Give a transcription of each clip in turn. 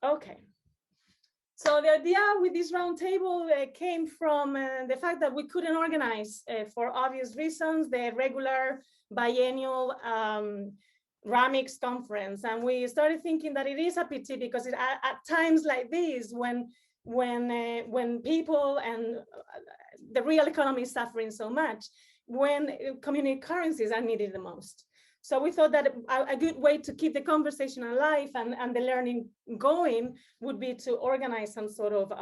Okay. So the idea with this roundtable came from the fact that we couldn't organize, for obvious reasons, the regular biennial RAMICS conference, and we started thinking that it is a pity because at times like this, when people and the real economy is suffering so much, when community currencies are needed the most. So we thought that a good way to keep the conversation alive and the learning going would be to organize some sort of,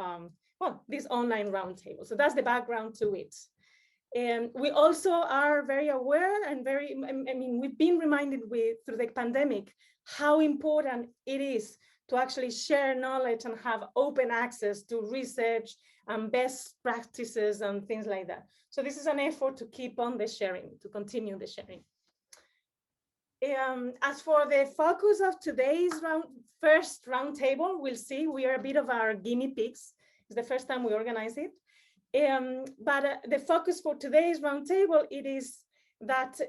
this online roundtable. So that's the background to it. And we also are very aware and we've been reminded through the pandemic how important it is to actually share knowledge and have open access to research and best practices and things like that. So this is an effort to keep on the sharing, to continue the sharing. As for the focus of today's first roundtable, we'll see, we are a bit of our guinea pigs. It's the first time we organize it. But the focus for today's roundtable, it is that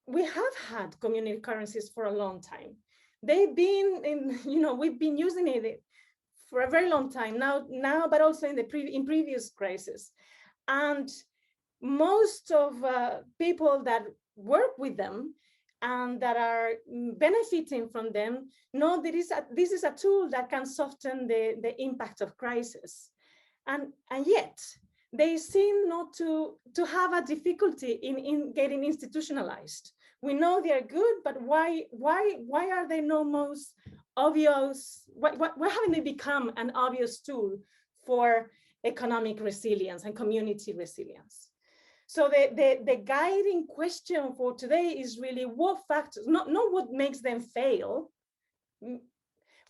we have had community currencies for a long time. They've been we've been using it for a very long time now, but also in previous crises. And most of people that work with them and that are benefiting from them know that this is a tool that can soften the impact of crisis. And yet, they seem not to have a difficulty in getting institutionalized. We know they are good, but why are they no most obvious? Why haven't they become an obvious tool for economic resilience and community resilience? So the guiding question for today is really what factors, not what makes them fail,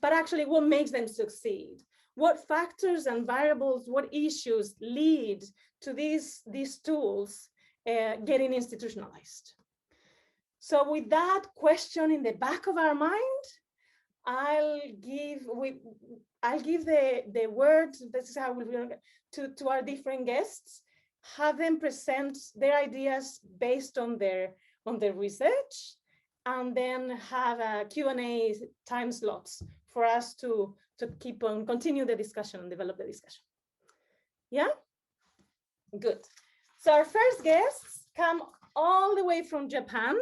but actually what makes them succeed. What factors and variables, what issues lead to these tools getting institutionalized? So with that question in the back of our mind, I'll give the word, this is how we'll to our different guests, have them present their ideas based on their research, and then have a Q&A time slots for us to keep on, continue the discussion and develop the discussion. Yeah? Good. So our first guests come all the way from Japan.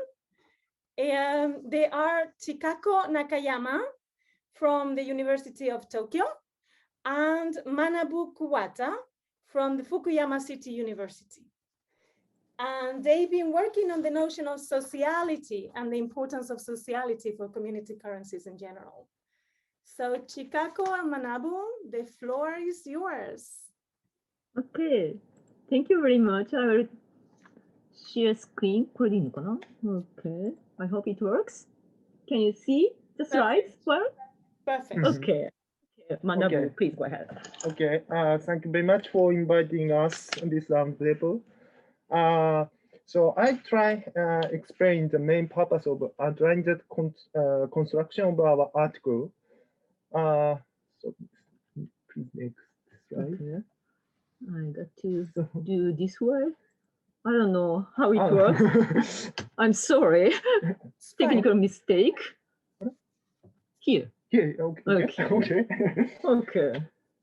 And they are Chikako Nakayama from the University of Tokyo and Manabu Kuwata from the Fukuyama City University. And they've been working on the notion of sociality and the importance of sociality for community currencies in general. So Chikako and Manabu, the floor is yours. Okay, thank you very much. I will share screen. Okay, I hope it works. Can you see the slides well? Perfect. Okay. Manabu, please go ahead. Okay, thank you very much for inviting us on this roundtable. So I try explain the main purpose of outline the construction of our article. So please next slide. Okay. I got to do this way. I don't know how it works. I'm sorry. Technical mistake. Here. Here, okay.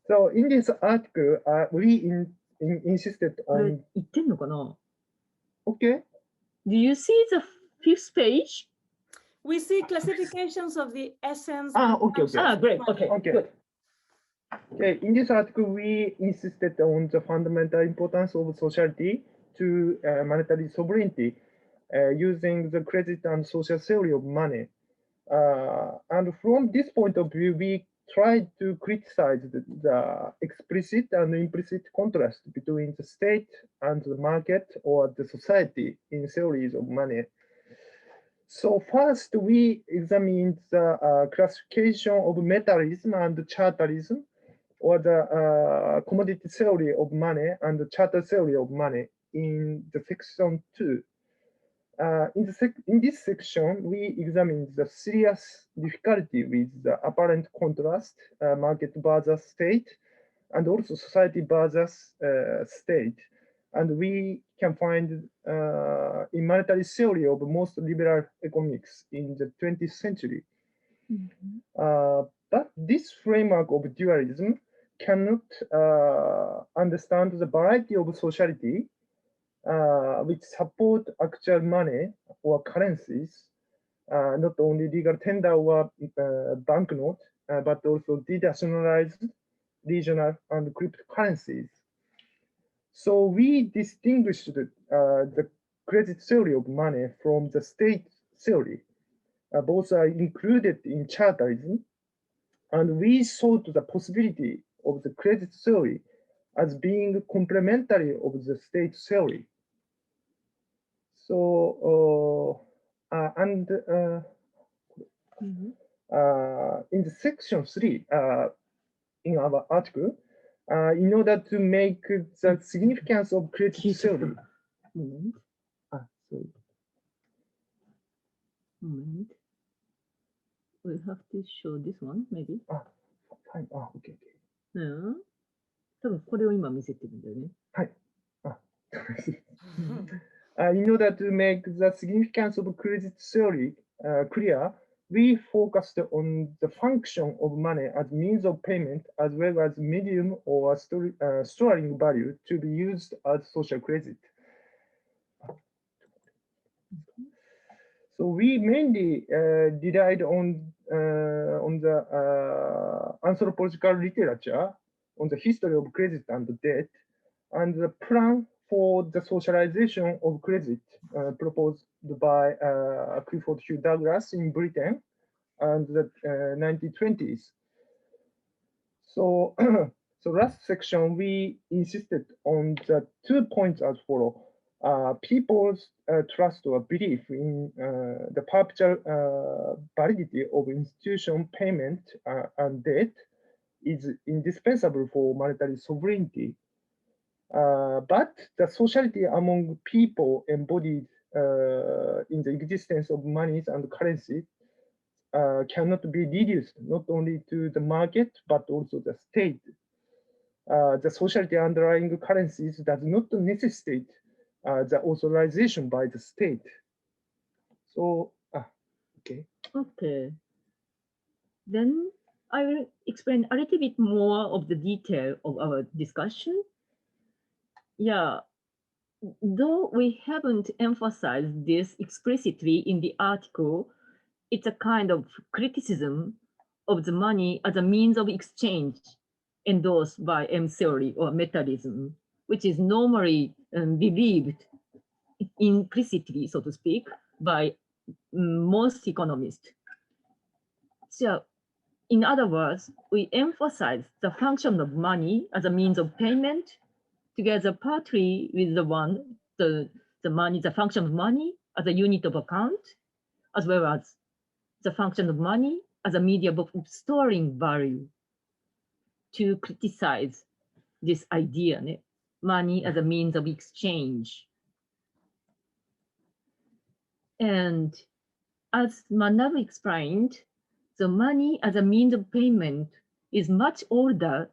So in this article, we insisted on. Okay. Do you see the fifth page? We see classifications of the essence. Okay. Great. Okay. Good. Okay. In this article, we insisted on the fundamental importance of sociality to monetary sovereignty using the credit and social theory of money. And from this point of view, we tried to criticize the explicit and implicit contrast between the state and the market or the society in theories of money. So first, we examined the classification of metalism and charterism, or the commodity theory of money and the charter theory of money in the section 2. In this section, we examined the serious difficulty with the apparent contrast, market versus state, and also society versus state. And we can find in monetary theory of most liberal economics in the 20th century. But this framework of dualism cannot understand the variety of sociality which support actual money or currencies, not only legal tender or banknote, but also denationalized, regional, and cryptocurrencies. So we distinguished the credit theory of money from the state theory. Both are included in charterism, and we sought the possibility of the credit theory as being complementary of the state theory. So, in the section 3, in our article, in order to make the significance of credit theory. Sorry. Moment. We'll have to show this one, maybe. Fine. Okay. 多分これを今見せてるんだよね。はい。In order to make the significance of credit theory clear, we focused on the function of money as means of payment, as well as medium or storing value to be used as social credit. So we mainly relied on the anthropological literature on the history of credit and debt, and the plan for the socialization of credit proposed by Clifford Hugh Douglas in Britain and the 1920s. So, so last section, we insisted on the 2 points as follow. People's trust or belief in the perpetual validity of institution payment and debt is indispensable for monetary sovereignty. But the sociality among people embodied in the existence of monies and currencies cannot be reduced not only to the market, but also the state. The sociality underlying currencies does not necessitate the authorization by the state. So, okay. Okay. Then I will explain a little bit more of the detail of our discussion. Yeah, though we haven't emphasized this explicitly in the article, it's a kind of criticism of the money as a means of exchange endorsed by M theory or metalism, which is normally believed implicitly, so to speak, by most economists. So, in other words, we emphasize the function of money as a means of payment, together partly with the function of money as a unit of account, as well as the function of money as a medium of storing value, to criticize this idea, money as a means of exchange. And as Manabu explained, the money as a means of payment is much older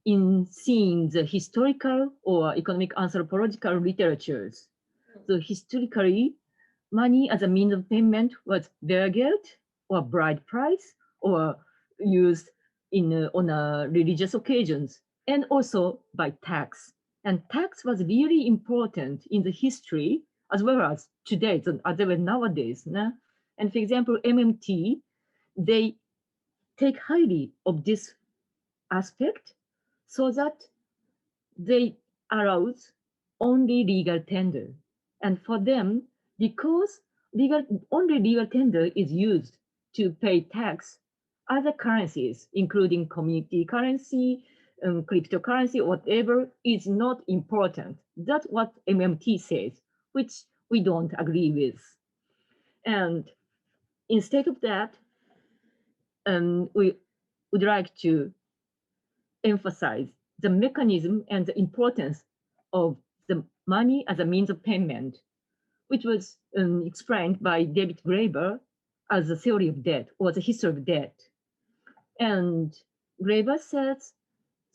in seeing the historical or economic anthropological literatures. So historically, money as a means of payment was bargeld or bride price or used on religious occasions, and also by tax. And tax was really important in the history as well as today, as well as nowadays. And for example, MMT, they take highly of this aspect so that they allows only legal tender. And for them, because only legal tender is used to pay tax, other currencies, including community currency, cryptocurrency, whatever, is not important. That's what MMT says, which we don't agree with. And instead of that, we would like to emphasize the mechanism and the importance of the money as a means of payment, which was explained by David Graeber as the theory of debt or the history of debt. And Graeber says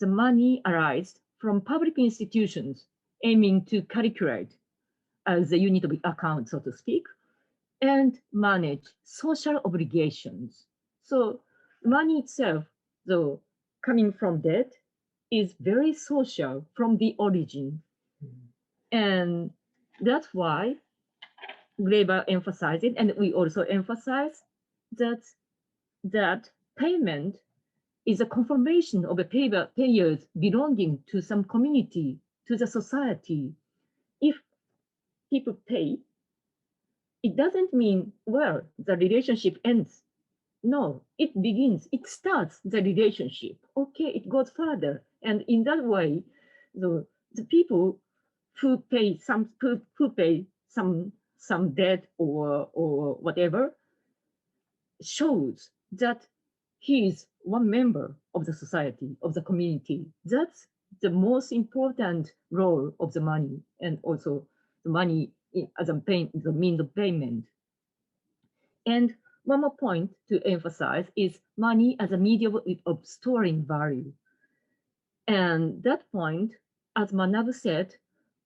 the money arises from public institutions aiming to calculate as a unit of account, so to speak, and manage social obligations. So money itself, though coming from debt, is very social from the origin. And that's why Graeber emphasized, and we also emphasize that payment is a confirmation of a payer's belonging to some community, to the society. If people pay, it doesn't mean, well, the relationship ends. No, it begins, it starts the relationship. Okay, it goes further. And in that way, the people who pay some debt or whatever shows that he is one member of the society, of the community. That's the most important role of the money, and also the money as the means of payment. And one more point to emphasize is money as a medium of storing value. And that point, as Manabu said,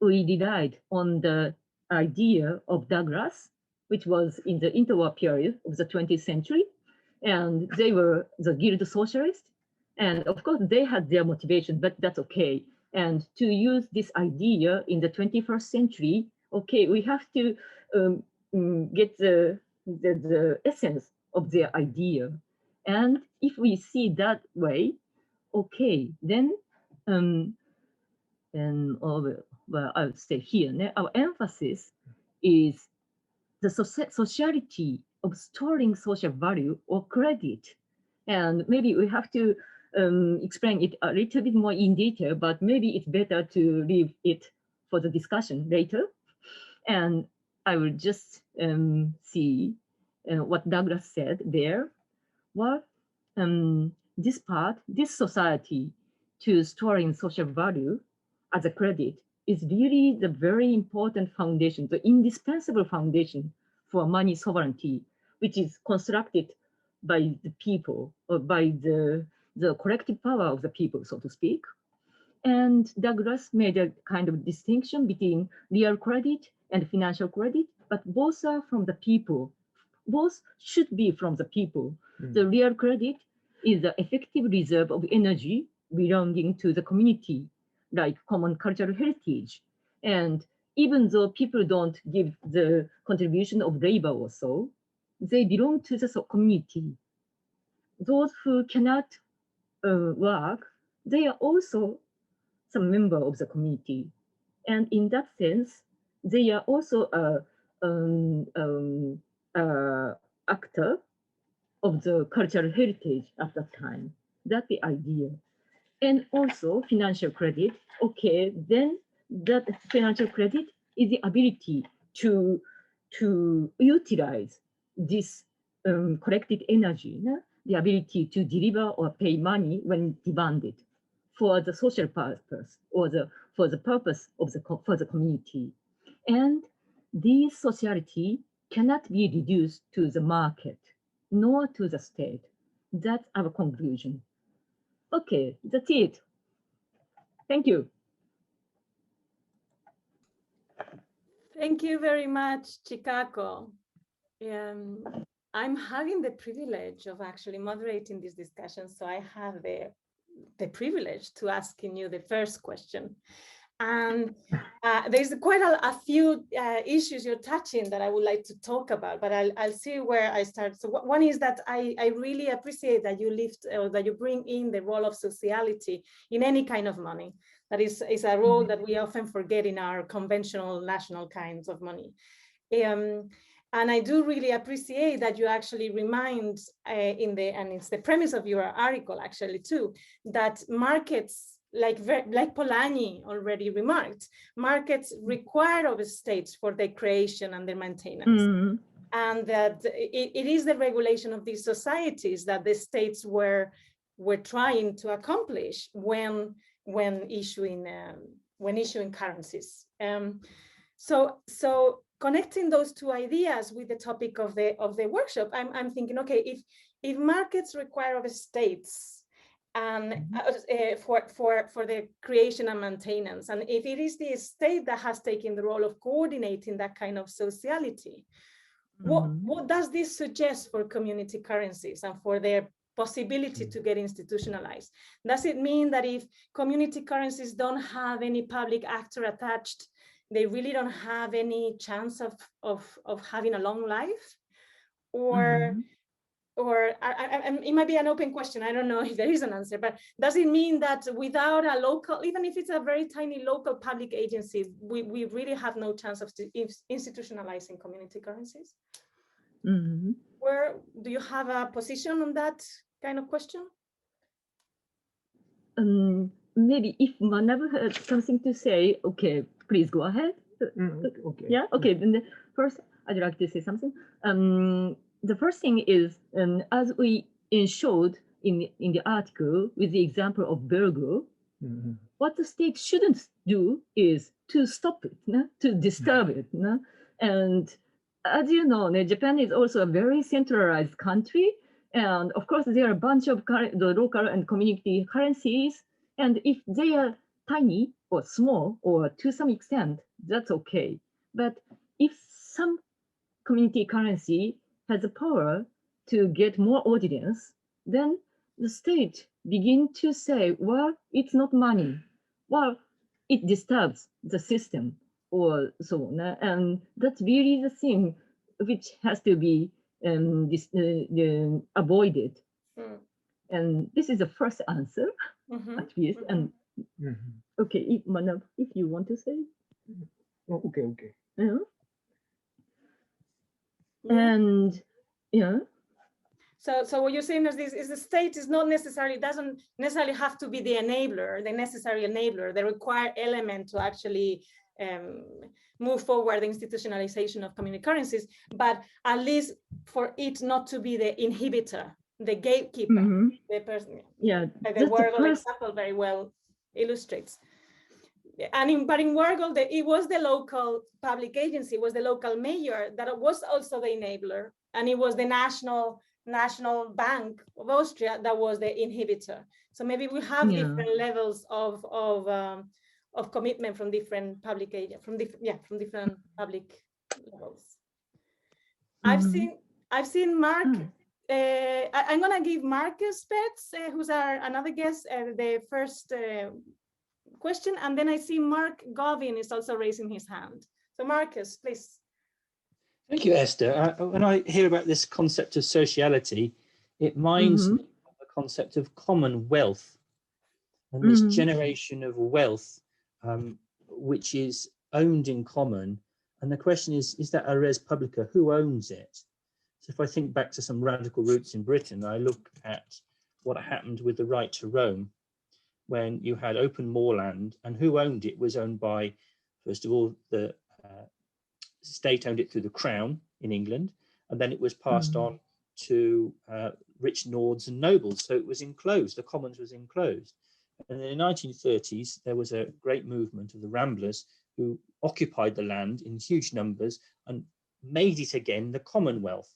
we relied on the idea of Douglas, which was in the interwar period of the 20th century. And they were the guild socialists. And of course, they had their motivation, but that's okay. And to use this idea in the 21st century, okay, we have to get the essence of their idea. And if we see that way, okay, then well, I would say here, our emphasis is the sociality of storing social value or credit. And maybe we have to explain it a little bit more in detail, but maybe it's better to leave it for the discussion later. And I will just see what Douglas said there. Well, this society to storing social value as a credit is really the very important foundation, the indispensable foundation for money sovereignty, which is constructed by the people or by the collective power of the people, so to speak. And Douglas made a kind of distinction between real credit and financial credit, but both are from the people. Both should be from the people. The real credit is the effective reserve of energy belonging to the community, like common cultural heritage. And even though people don't give the contribution of labor or so, they belong to the community. Those who cannot work, they are also some member of the community. And in that sense, they are also a actor of the cultural heritage at that time. That's the idea. And also financial credit. Okay, then that financial credit is the ability to utilize this collected energy, the ability to deliver or pay money when demanded for the social purpose or for the purpose of for the community. And this sociality cannot be reduced to the market nor to the state. That's our conclusion. Okay, that's it. Thank you. Thank you very much, Chikako. I'm having the privilege of actually moderating this discussion, so I have the privilege to asking you the first question. And there's quite a few issues you're touching that I would like to talk about, but I'll see where I start. So one is that I really appreciate that you lift or that you bring in the role of sociality in any kind of money. That is a role that we often forget in our conventional national kinds of money. And I do really appreciate that you actually remind and it's the premise of your article actually too, that markets, like Polanyi already remarked, markets require of states for their creation and their maintenance. And that it is the regulation of these societies that the states were trying to accomplish when issuing currencies. So connecting those two ideas with the topic of the workshop, I'm thinking, okay, if markets require of states and for the creation and maintenance, and if it is the state that has taken the role of coordinating that kind of sociality, What does this suggest for community currencies and for their possibility to get institutionalized? Does it mean that if community currencies don't have any public actor attached, they really don't have any chance of having a long life? Or it might be an open question. I don't know if there is an answer, but does it mean that without a local, even if it's a very tiny local public agency, we really have no chance of institutionalizing community currencies? Where do you have a position on that kind of question? Maybe if Manabu has something to say, okay, please go ahead. Okay. Yeah, okay. Then first, I'd like to say something. The first thing is, as we showed in the article with the example of Virgo, what the state shouldn't do is to stop it, to disturb it. And as you know, Japan is also a very centralized country. And of course, there are a bunch of the local and community currencies. And if they are tiny or small, or to some extent, that's okay. But if some community currency has the power to get more audience, then the state begin to say, well, it's not money. Well, it disturbs the system or so on. And that's really the thing which has to be avoided. And this is the first answer, at least. And okay, Manabu, if you want to say. Okay. And yeah. So what you're saying is the state is not necessarily, doesn't necessarily have to be the enabler, the necessary enabler, the required element to actually move forward the institutionalization of community currencies, but at least for it not to be the inhibitor, the gatekeeper, the person. Yeah, the Wargol example very well illustrates. But in Wargol, it was the local public agency, it was the local mayor that was also the enabler, and it was the National Bank of Austria that was the inhibitor. So maybe we have different levels of commitment from different public agents, from different public levels. I've seen Mark. I'm gonna give Marcus Petz, who's another guest, the first question, and then I see Mark Govin is also raising his hand. So Marcus, please. Thank you, Esther. When I hear about this concept of sociality, it reminds me of the concept of commonwealth and this generation of wealth, which is owned in common. And the question is that a res publica? Who owns it? So if I think back to some radical roots in Britain, I look at what happened with the right to roam, when you had open moorland, and who owned it was owned by, first of all, the state owned it through the Crown in England, and then it was passed on to rich lords and nobles. So it was enclosed, the commons was enclosed. And in the 1930s, there was a great movement of the Ramblers who occupied the land in huge numbers and made it again the Commonwealth.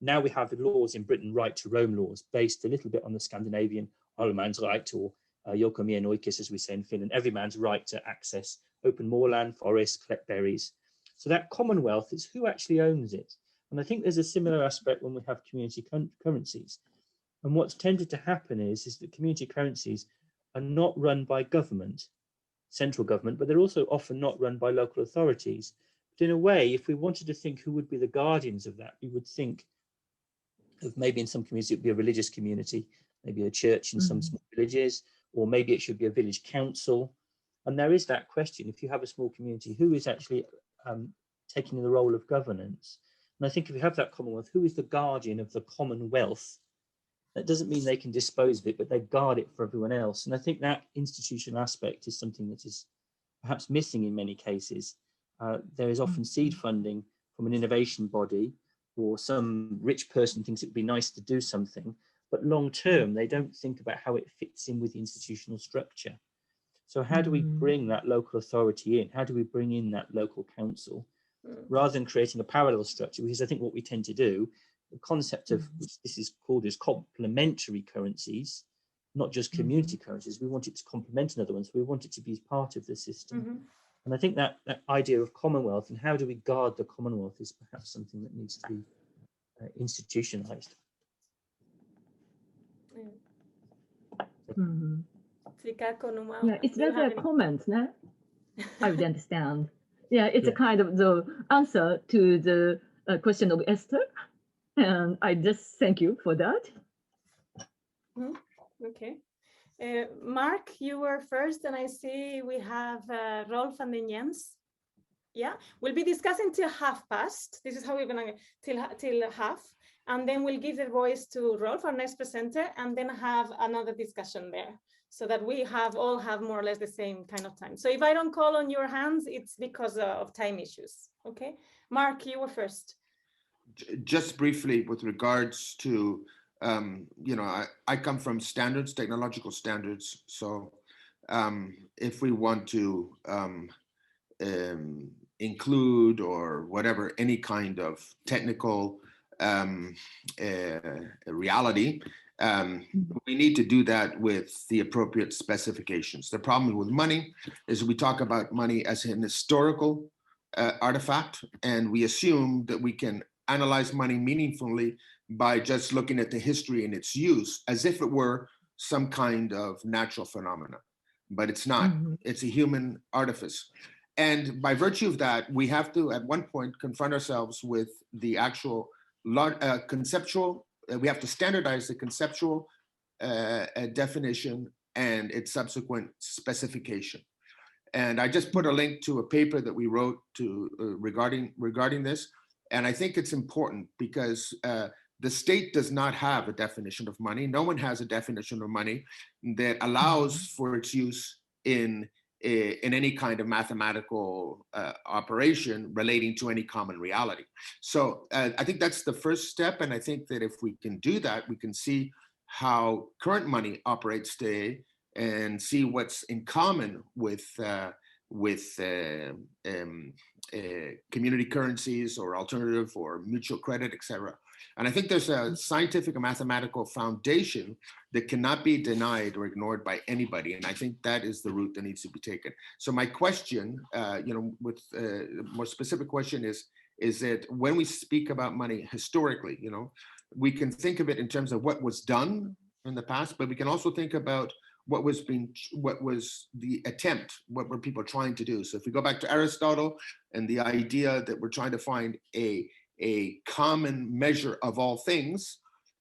Now we have the laws in Britain, right to roam laws, based a little bit on the Scandinavian allemansrätt, or jokainen oikeus, as we say in Finland, every man's right to access open moorland, forests, collect berries. So that Commonwealth is who actually owns it. And I think there's a similar aspect when we have community currencies. And what's tended to happen is that community currencies are not run by government, central government, but they're also often not run by local authorities. But in a way, if we wanted to think who would be the guardians of that, we would think of maybe in some communities it would be a religious community, maybe a church in some small villages, or maybe it should be a village council. And there is that question, if you have a small community, who is actually taking the role of governance? And I think if you have that Commonwealth, who is the guardian of the Commonwealth? That doesn't mean they can dispose of it, but they guard it for everyone else. And I think that institutional aspect is something that is perhaps missing in many cases. There is often seed funding from an innovation body, or some rich person thinks it would be nice to do something, but long term, they don't think about how it fits in with the institutional structure. So how do we bring that local authority in? How do we bring in that local council? Rather than creating a parallel structure, because I think what we tend to do, the concept of, which this is called as complementary currencies, not just community currencies, we want it to complement another one, so we want it to be part of the system. And I think that idea of commonwealth and how do we guard the commonwealth is perhaps something that needs to be institutionalized. Chikako, Numa, Yeah, it's rather a comment, no? I would understand. Yeah, it's a kind of the answer to the question of Esther. And I just thank you for that. Okay. Mark, you were first, and I see we have Rolf and then Jens. Yeah, we'll be discussing till 1:30. This is how we're gonna till half, and then we'll give the voice to Rolf, our next presenter, and then have another discussion there, so that we all have more or less the same kind of time. So if I don't call on your hands, it's because of time issues. Okay, Mark, you were first. Just briefly with regards to, you know, I come from standards, technological standards. So if we want to include or whatever, any kind of technical reality, we need to do that with the appropriate specifications. The problem with money is we talk about money as an historical artifact, and we assume that we can analyze money meaningfully by just looking at the history and its use as if it were some kind of natural phenomena, but it's not. It's a human artifice. And by virtue of that, we have to, at one point, confront ourselves with the actual conceptual, we have to standardize the conceptual definition and its subsequent specification. And I just put a link to a paper that we wrote to regarding this. And I think it's important because the state does not have a definition of money. No one has a definition of money that allows for its use in any kind of mathematical operation relating to any common reality. So I think that's the first step. And I think that if we can do that, we can see how current money operates today and see what's in common with community currencies or alternative or mutual credit, etc. And I think there's a scientific and mathematical foundation that cannot be denied or ignored by anybody. And I think that is the route that needs to be taken. So my question, you know, with a more specific question is that when we speak about money historically, you know, we can think of it in terms of what was done in the past, but we can also think about what was the attempt, what were people trying to do. So if we go back to Aristotle and the idea that we're trying to find a common measure of all things,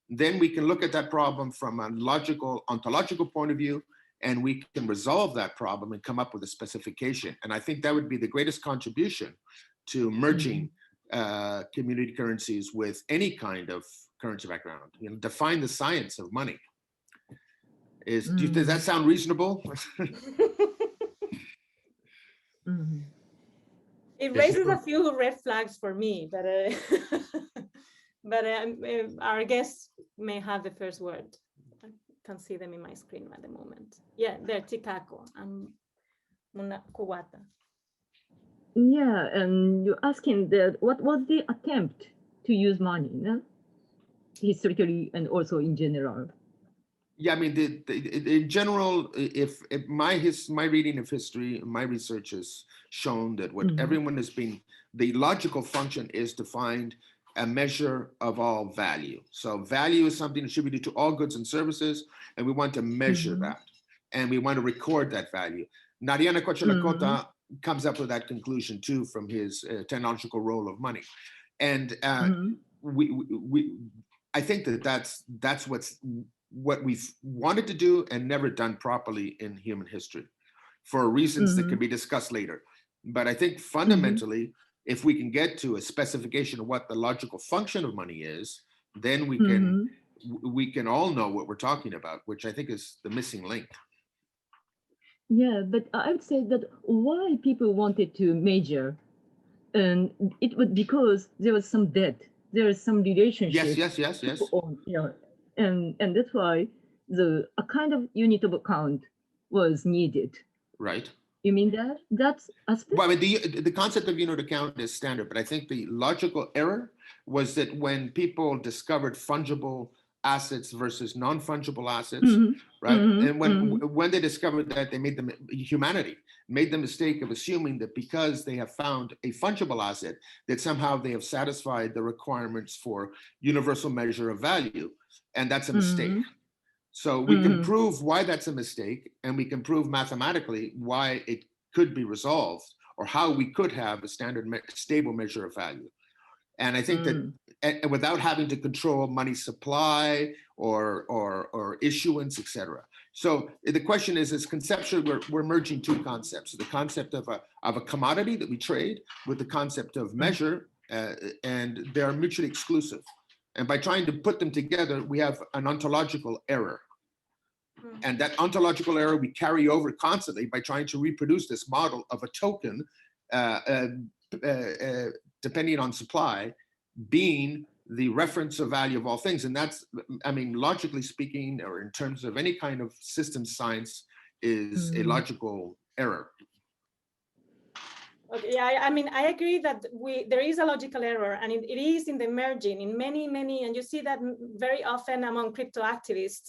then we can look at that problem from a logical, ontological point of view, and we can resolve that problem and come up with a specification. And I think that would be the greatest contribution to merging community currencies with any kind of currency background. You know, define the science of money. Does that sound reasonable? It raises a few red flags for me, but our guests may have the first word. I can't see them in my screen at the moment. Yeah, they're Chikako and Kuwata. Yeah, and you're asking that what was the attempt to use money, no? Historically and also in general. Yeah, I mean, in general, if my reading of history, my research has shown that what everyone has been, the logical function is to find a measure of all value. So value is something attributed to all goods and services, and we want to measure that, and we want to record that value. Narayana Kocherlakota comes up with that conclusion too from his technological role of money, and I think that's what we've wanted to do and never done properly in human history for reasons that can be discussed later. But I think fundamentally, if we can get to a specification of what the logical function of money is, then we can all know what we're talking about, which I think is the missing link. Yeah, but I would say that why people wanted to measure, and it was because there was some debt, there was some relationship. Yes. You know, and that's why a kind of unit of account was needed. Right. You mean that? That's aspect? Well, I mean, the concept of unit account is standard, but I think the logical error was that when people discovered fungible assets versus non-fungible assets, right? And when they discovered that, they made them, humanity made the mistake of assuming that because they have found a fungible asset, that somehow they have satisfied the requirements for universal measure of value. And that's a mistake. So we can prove why that's a mistake, and we can prove mathematically why it could be resolved, or how we could have a standard stable measure of value. And I think that without having to control money supply or issuance, etc. So the question is conceptually, we're merging two concepts: the concept of a commodity that we trade with the concept of measure, and they are mutually exclusive. And by trying to put them together, we have an ontological error. And that ontological error we carry over constantly by trying to reproduce this model of a token, depending on supply, being the reference of value of all things. And that's, I mean, logically speaking, or in terms of any kind of systems science, is a logical error. Okay, yeah, I mean, I agree that there is a logical error, and it is in the merging in many, and you see that very often among crypto activists,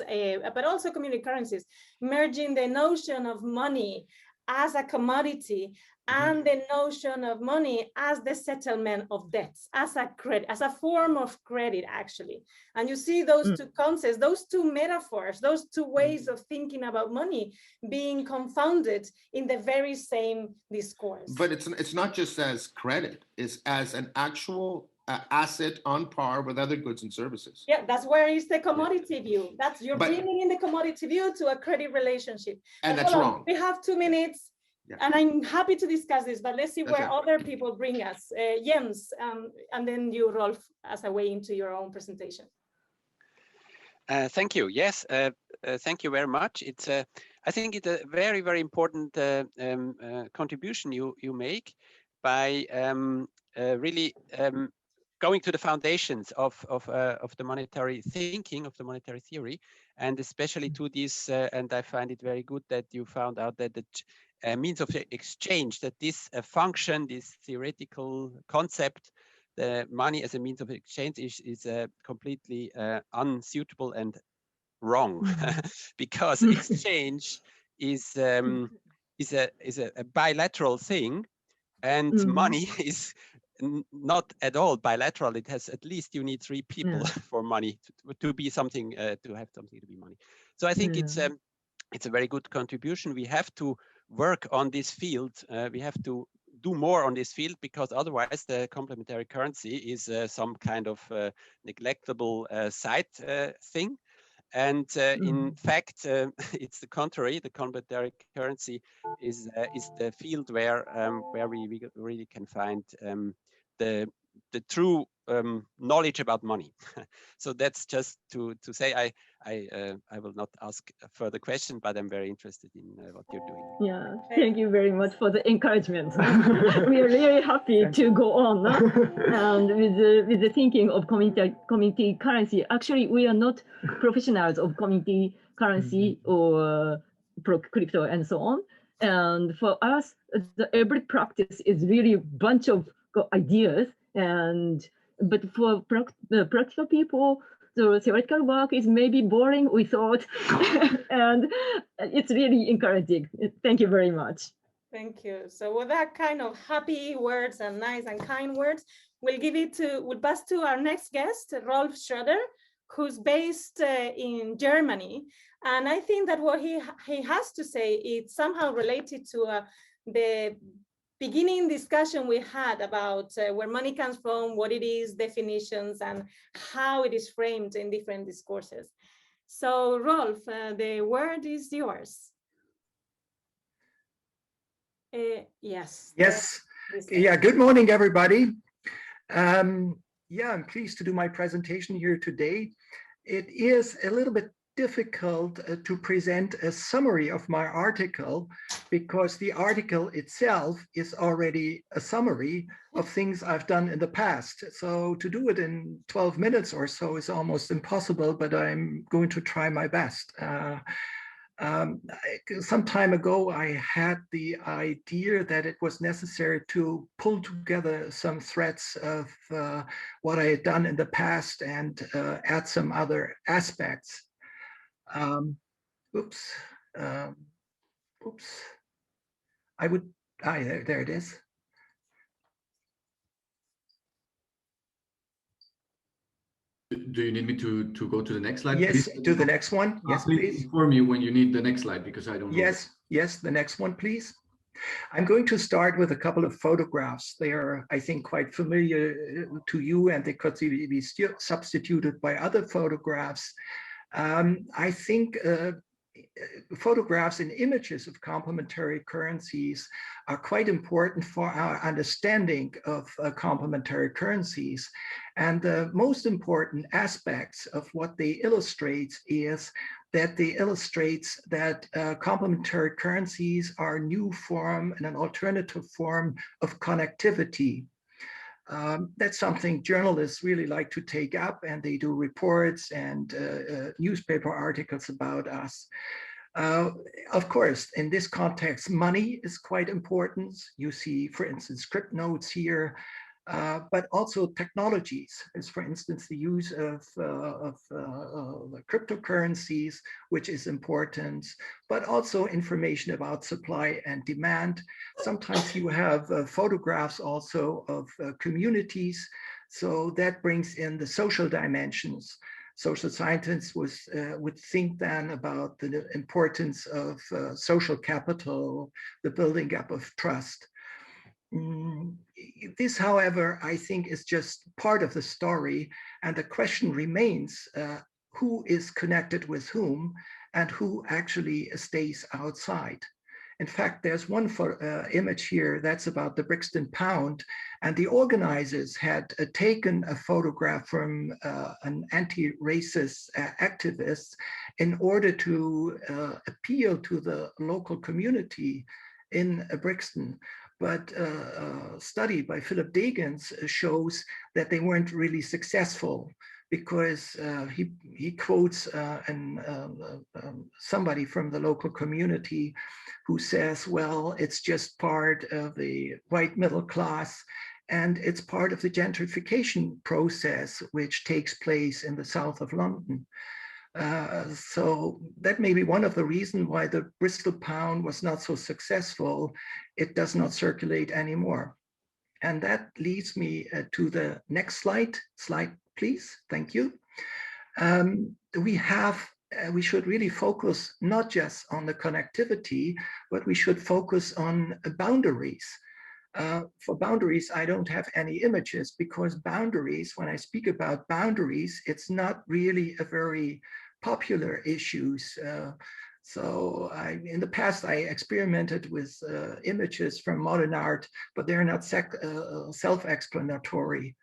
but also community currencies, merging the notion of money as a commodity and the notion of money as the settlement of debts, as a credit, as a form of credit, actually. And you see those two concepts, those two metaphors, those two ways of thinking about money being confounded in the very same discourse. But it's not just as credit, it's as an actual asset on par with other goods and services. Yeah, that's where is the commodity view. That's you're bringing in the commodity view to a credit relationship. And that's wrong. We have 2 minutes. Yeah. And I'm happy to discuss this, but let's see where other people bring us. Jens, and then you, Rolf, as a way into your own presentation. Thank you. Yes, thank you very much. It's I think it's a very, very important contribution you make by really going to the foundations of the monetary thinking, of the monetary theory, and especially to this. And I find it very good that you found out that the means of exchange, that this function, this theoretical concept, the money as a means of exchange is completely unsuitable and wrong, because exchange is a bilateral thing, and money is not at all bilateral. It has, at least you need 3 people for money to be something, to have something to be money. So I think it's a very good contribution. We have to work on this field. We have to do more on this field, because otherwise the complementary currency is some kind of neglectable side thing. And in fact, it's the contrary. The complementary currency is the field where we really can find the true knowledge about money. So that's just to say, I will not ask a further question, but I'm very interested in what you're doing. Yeah, thank you very much for the encouragement. We are really happy to go on and with the thinking of community currency. Actually, we are not professionals of community currency or crypto and so on. And for us, every practice is really a bunch of ideas. But for practical people, the theoretical work is maybe boring, we thought, and it's really encouraging. Thank you very much. Thank you. So with that kind of happy words and nice and kind words, we'll pass to our next guest, Rolf Schroeder, who's based in Germany. And I think that what he has to say is somehow related to the beginning discussion we had about where money comes from, what it is, definitions, and how it is framed in different discourses. So Rolf, the word is yours. Yes. Yes. Yeah, good morning, everybody. Yeah, I'm pleased to do my presentation here today. It is a little bit difficult to present a summary of my article, because the article itself is already a summary of things I've done in the past. So to do it in 12 minutes or so is almost impossible, but I'm going to try my best. Some time ago, I had the idea that it was necessary to pull together some threads of what I had done in the past and add some other aspects. Oops. I would, there it is. Do you need me to go to the next slide? Yes, please? to the next one. Yes, please. Inform me when you need the next slide, because I don't know. Yes, the next one, please. I'm going to start with a couple of photographs. They are, I think, quite familiar to you, and they could be substituted by other photographs. I think photographs and images of complementary currencies are quite important for our understanding of complementary currencies. And the most important aspects of what they illustrate is that they illustrates that complementary currencies are a new form and an alternative form of connectivity. That's something journalists really like to take up, and they do reports and newspaper articles about us. Of course, in this context, money is quite important. You see, for instance, script notes here, but also technologies, as for instance, the use of cryptocurrencies, which is important, but also information about supply and demand. Sometimes you have photographs also of communities, so that brings in the social dimensions. Social scientists would think then about the importance of social capital, the building up of trust. This, however, I think is just part of the story, and the question remains, who is connected with whom and who actually stays outside. In fact, there's one image here that's about the Brixton pound, and the organizers had taken a photograph from an anti-racist activist in order to appeal to the local community in Brixton. But a study by Philip Degans shows that they weren't really successful, because he quotes somebody from the local community who says, well, it's just part of the white middle class, and it's part of the gentrification process which takes place in the south of London. So that may be one of the reasons why the Bristol pound was not so successful. It does not circulate anymore. And that leads me to the next slide. Slide, please. Thank you. We should really focus not just on the connectivity, but we should focus on boundaries. For boundaries, I don't have any images, because boundaries, when I speak about boundaries, it's not really a very popular issue. So in the past, I experimented with images from modern art, but they're not self-explanatory.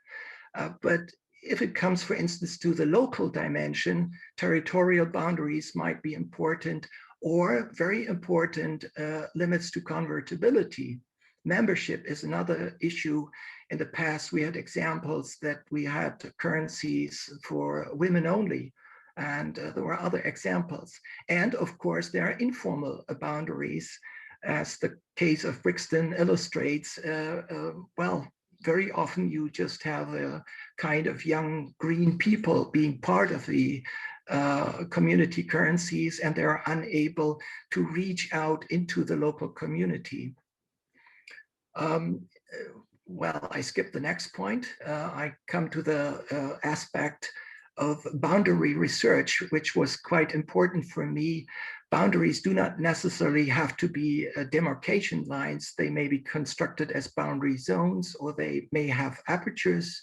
But if it comes, for instance, to the local dimension, territorial boundaries might be important, or very important limits to convertibility. Membership is another issue. In the past, we had examples that we had currencies for women only, and there were other examples. And of course, there are informal boundaries, as the case of Brixton illustrates. Well, very often you just have a kind of young green people being part of the community currencies, and they're unable to reach out into the local community. Well, I skipped the next point. I come to the aspect of boundary research, which was quite important for me. Boundaries do not necessarily have to be demarcation lines. They may be constructed as boundary zones, or they may have apertures.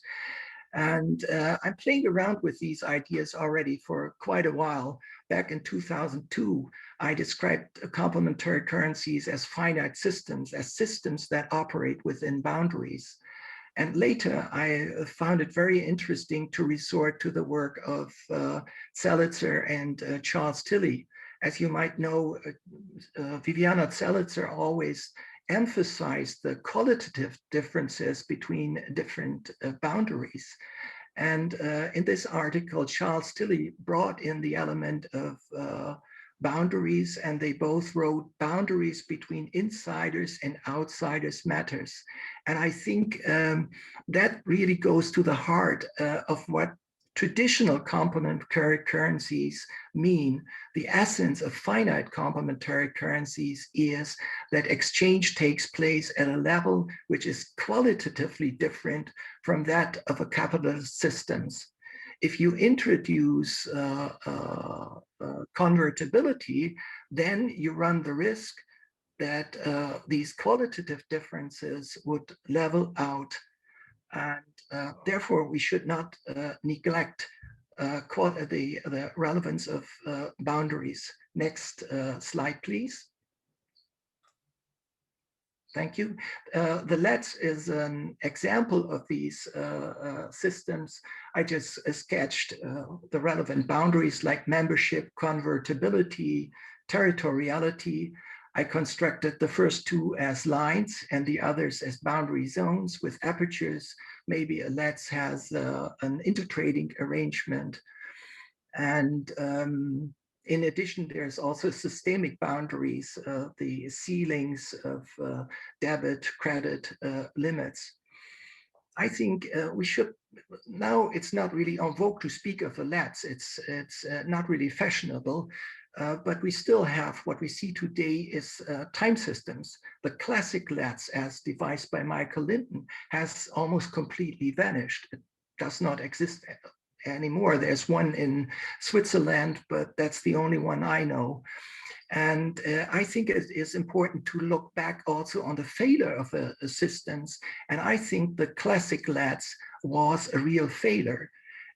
And I'm playing around with these ideas already for quite a while. Back in 2002, I described complementary currencies as finite systems, as systems that operate within boundaries. And later, I found it very interesting to resort to the work of Zelizer and Charles Tilly. As you might know, Viviana Zelizer always emphasized the qualitative differences between different boundaries. And in this article, Charles Tilly brought in the element of boundaries, and they both wrote boundaries between insiders and outsiders matters. And I think that really goes to the heart of what traditional complementary currencies mean. The essence of finite complementary currencies is that exchange takes place at a level which is qualitatively different from that of a capitalist systems. If you introduce convertibility, then you run the risk that these qualitative differences would level out. And therefore, we should not neglect the relevance of boundaries. Next slide, please. Thank you. The LETS is an example of these systems. I just sketched the relevant boundaries like membership, convertibility, territoriality. I constructed the first two as lines and the others as boundary zones with apertures. Maybe a LETS has an intertrading arrangement. And in addition, there's also systemic boundaries, the ceilings of debit, credit limits. I think we should, now it's not really en vogue to speak of the LETS, it's not really fashionable, but we still have what we see today is time systems. The classic LETS as devised by Michael Linden has almost completely vanished. It does not exist anymore. There's one in Switzerland, but that's the only one I know. And I think it is important to look back also on the failure of the systems. And I think the classic LETS was a real failure.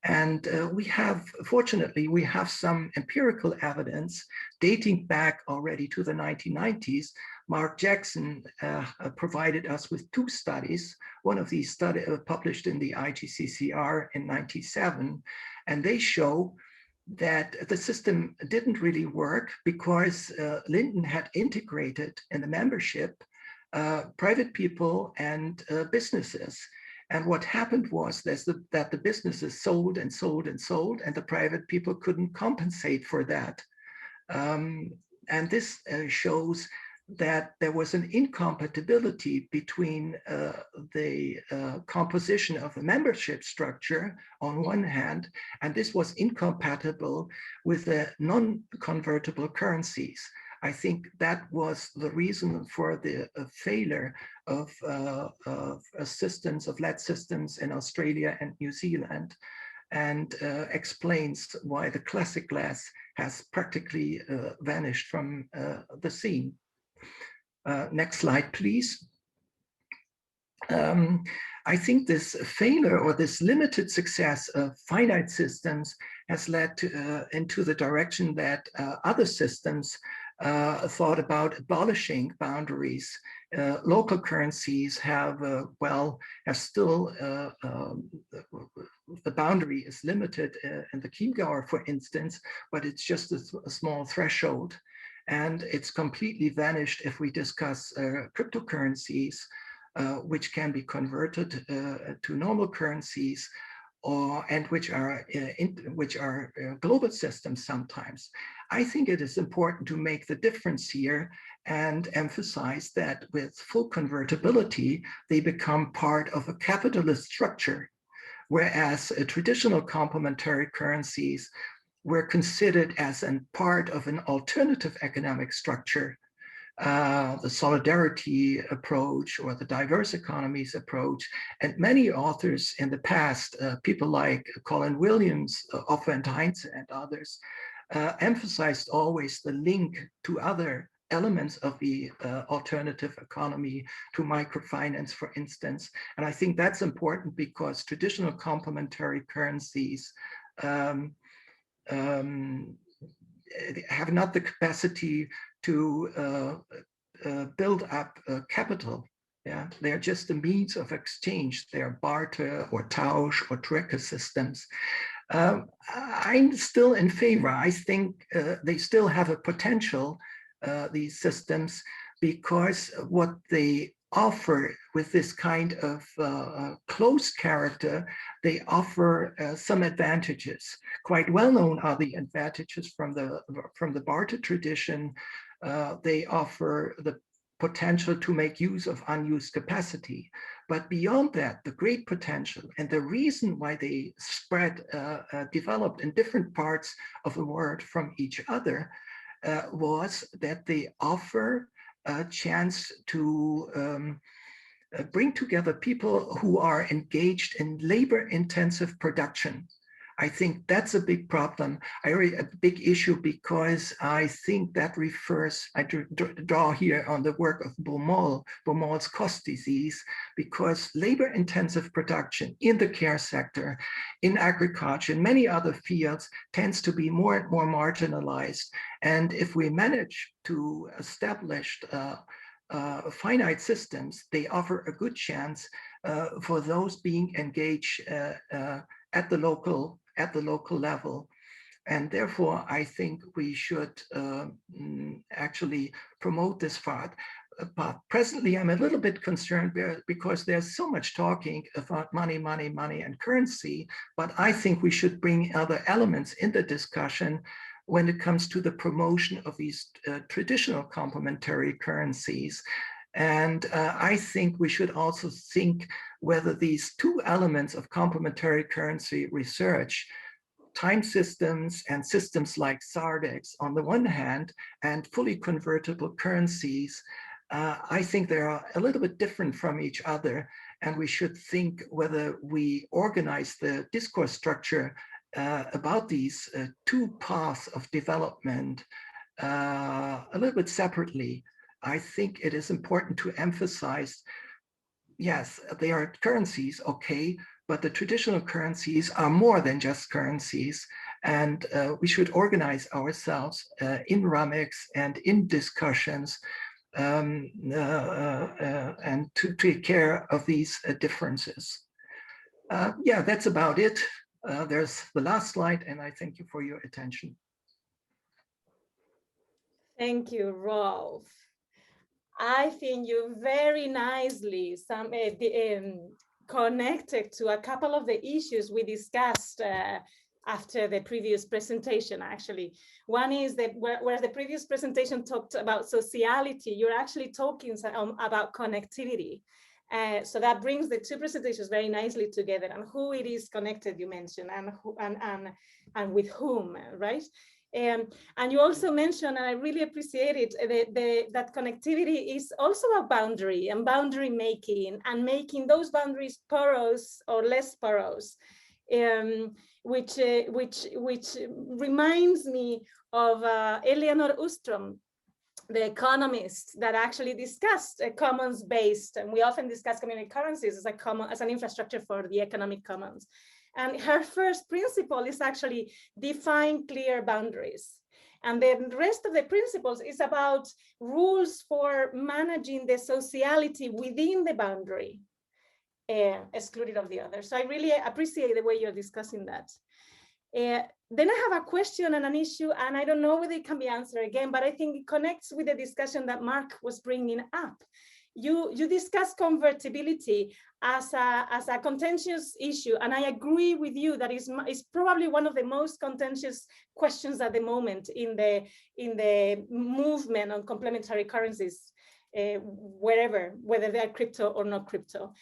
And we have, fortunately, we have some empirical evidence dating back already to the 1990s. Mark Jackson provided us with two studies. One of these studies published in the IGCCR in '97, and they show that the system didn't really work because Linden had integrated in the membership private people and businesses. And what happened was that the businesses sold and sold and sold, and the private people couldn't compensate for that. And this shows that there was an incompatibility between the composition of the membership structure on one hand, and this was incompatible with the non-convertible currencies. I think that was the reason for the failure of systems, of LETS systems in Australia and New Zealand, and explains why the classic LETS has practically vanished from the scene. Next slide, please. I think this failure or this limited success of finite systems has led to, into the direction that other systems thought about abolishing boundaries. Local currencies have, have still, the boundary is limited in the Chiemgauer, for instance, but it's just a small threshold. And it's completely vanished if we discuss cryptocurrencies, which can be converted to normal currencies, and which are global systems sometimes. I think it is important to make the difference here and emphasize that with full convertibility, they become part of a capitalist structure, whereas traditional complementary currencies were considered as a part of an alternative economic structure, the solidarity approach or the diverse economies approach. And many authors in the past, people like Colin Williams, Offend Heinze, and others, emphasized always the link to other elements of the alternative economy, to microfinance, for instance. And I think that's important because traditional complementary currencies have not the capacity to build up capital. Yeah, they're just a means of exchange. They're barter or tausch or tracker systems. I'm still in favor. I think they still have a potential, these systems, because what they offer, with this kind of closed character, they offer some advantages. Quite well known are the advantages from the barter tradition. They offer the potential to make use of unused capacity. But beyond that, the great potential and the reason why they spread, developed in different parts of the world from each other was that they offer a chance to bring together people who are engaged in labor-intensive production. I think that's a big problem, a big issue, because I think that refers, I draw here on the work of Baumol's cost disease, because labor-intensive production in the care sector, in agriculture, in many other fields, tends to be more and more marginalized. And if we manage to establish finite systems, they offer a good chance for those being engaged at the local level. And therefore, I think we should actually promote this part. But presently, I'm a little bit concerned because there's so much talking about money, and currency, but I think we should bring other elements in the discussion when it comes to the promotion of these traditional complementary currencies. And I think we should also think whether these two elements of complementary currency research, time systems and systems like Sardex on the one hand, and fully convertible currencies, I think they are a little bit different from each other. And we should think whether we organize the discourse structure about these two paths of development a little bit separately. I think it is important to emphasize, yes, they are currencies, okay, but the traditional currencies are more than just currencies. And we should organize ourselves in RAMICS and in discussions and to take care of these differences. Yeah, that's about it. There's the last slide, and I thank you for your attention. Thank you, Rolf. I think you very nicely connected to a couple of the issues we discussed after the previous presentation, actually. One is that where the previous presentation talked about sociality, you're actually talking about connectivity. So that brings the two presentations very nicely together, and who it is connected, you mentioned, and who, and with whom, right? And you also mentioned, and I really appreciate it, that connectivity is also a boundary and boundary making, and making those boundaries porous or less porous, which reminds me of Eleanor Ostrom, the economist that actually discussed a commons-based, and we often discuss community currencies as an infrastructure for the economic commons. And her first principle is actually define clear boundaries. And then the rest of the principles is about rules for managing the sociality within the boundary, excluded of the other. So I really appreciate the way you're discussing that. Then I have a question and an issue, and I don't know whether it can be answered again, but I think it connects with the discussion that Mark was bringing up. You discuss convertibility as a contentious issue, and I agree with you that is probably one of the most contentious questions at the moment in the movement on complementary currencies, whether they are crypto or not crypto.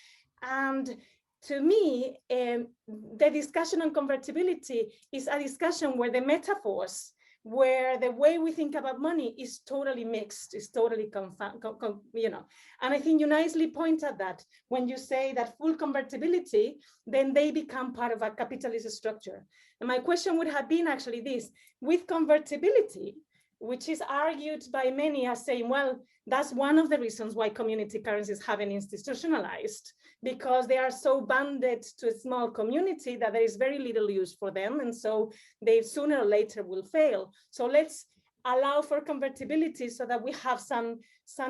And to me, the discussion on convertibility is a discussion where the metaphors, where the way we think about money is totally mixed, is totally and I think you nicely point at that when you say that full convertibility, then they become part of a capitalist structure. And my question would have been actually this: with convertibility, which is argued by many as saying, well, that's one of the reasons why community currencies haven't institutionalized, because they are so banded to a small community that there is very little use for them. And so they sooner or later will fail. So let's allow for convertibility so that we have some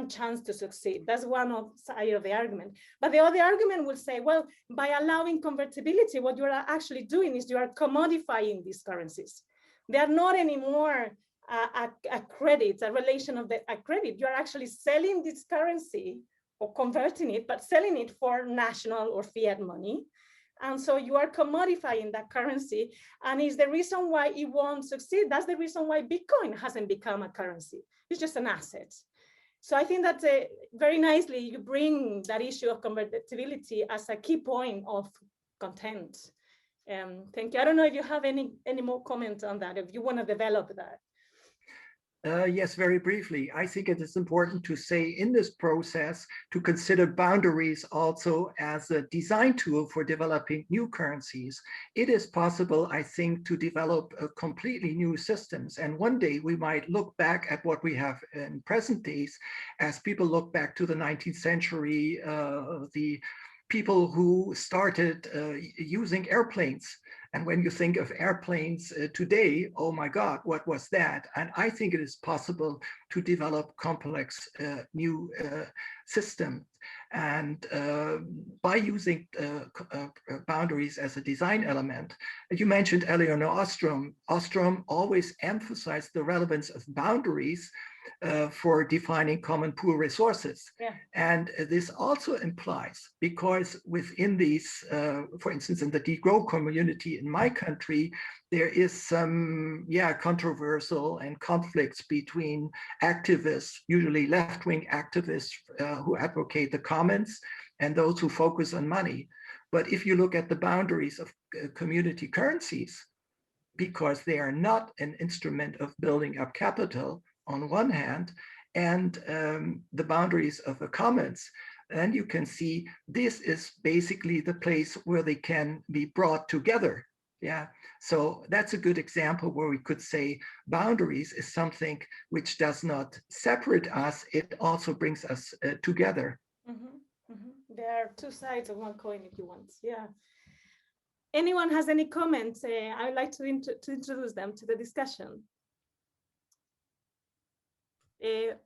chance to succeed. That's one side of the argument. But the other argument will say, well, by allowing convertibility, what you are actually doing is you are commodifying these currencies. They are not anymore a credit, a relation of a credit. You're actually selling this currency or converting it, but selling it for national or fiat money. And so you are commodifying that currency, and is the reason why it won't succeed. That's the reason why Bitcoin hasn't become a currency. It's just an asset. So I think that very nicely you bring that issue of convertibility as a key point of content. Thank you. I don't know if you have any more comments on that, if you want to develop that. Yes, very briefly. I think it is important to say in this process to consider boundaries also as a design tool for developing new currencies. It is possible, I think, to develop completely new systems. And one day we might look back at what we have in present days as people look back to the 19th century, the people who started using airplanes. And when you think of airplanes today, oh my God, what was that? And I think it is possible to develop complex new systems. And by using boundaries as a design element, you mentioned Eleanor Ostrom. Ostrom always emphasized the relevance of boundaries for defining common pool resources. Yeah. And this also implies, because within these, for instance, in the degrowth community in my country, there is some, controversial and conflicts between activists, usually left-wing activists who advocate the commons and those who focus on money. But if you look at the boundaries of community currencies, because they are not an instrument of building up capital, on one hand, and the boundaries of the commons, then you can see this is basically the place where they can be brought together. Yeah, so that's a good example where we could say boundaries is something which does not separate us, it also brings us together. Mm-hmm, mm-hmm. There are two sides of one coin if you want, yeah. Anyone has any comments? I would like to introduce them to the discussion.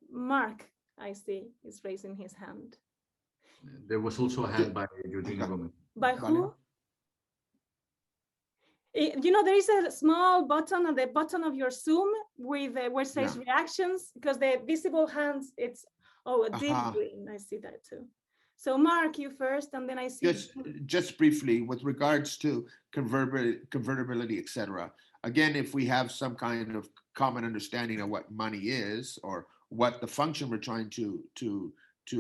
Mark, I see, is raising his hand. There was also a hand by Georgina Gomez. By who? You know, there is a small button on the bottom of your Zoom with where it says reactions, because the visible hands, it's, a deep green. I see that too. So Mark, you first, and then I see. Just briefly, with regards to convertibility, etc. Again, if we have some kind of common understanding of what money is or what the function we're trying to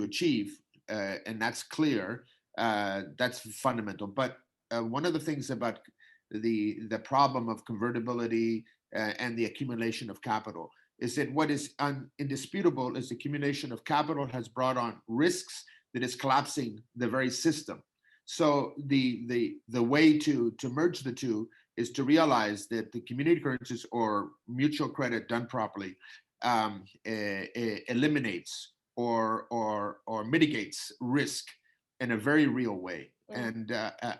achieve, and that's clear, that's fundamental. But one of the things about the problem of convertibility and the accumulation of capital is that what is indisputable is the accumulation of capital has brought on risks that is collapsing the very system. So the way to merge the two is to realize that the community currencies or mutual credit done properly eliminates or mitigates risk in a very real way. And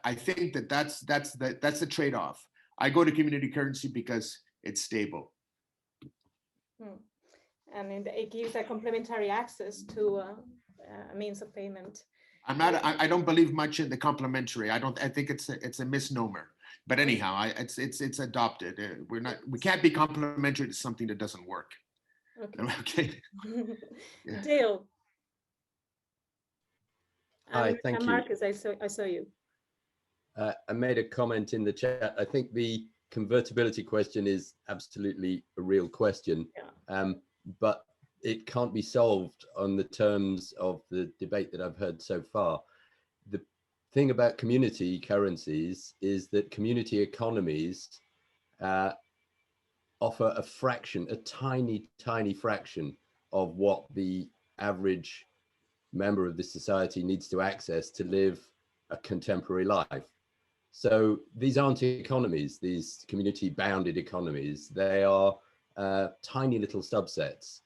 I think that's the trade-off. I go to community currency because it's stable. And it gives a complementary access to a means of payment. I don't believe much in the complementary. I think it's a misnomer. But anyhow, it's adopted. We can't be complementary to something that doesn't work. Okay. Yeah. Dale. Hi, thank you. Marcus, I saw you. I made a comment in the chat. I think the convertibility question is absolutely a real question, but it can't be solved on the terms of the debate that I've heard so far. The thing about community currencies is that community economies offer a fraction, a tiny, tiny fraction of what the average member of the society needs to access to live a contemporary life. So these aren't economies, these community bounded economies, they are tiny little subsets.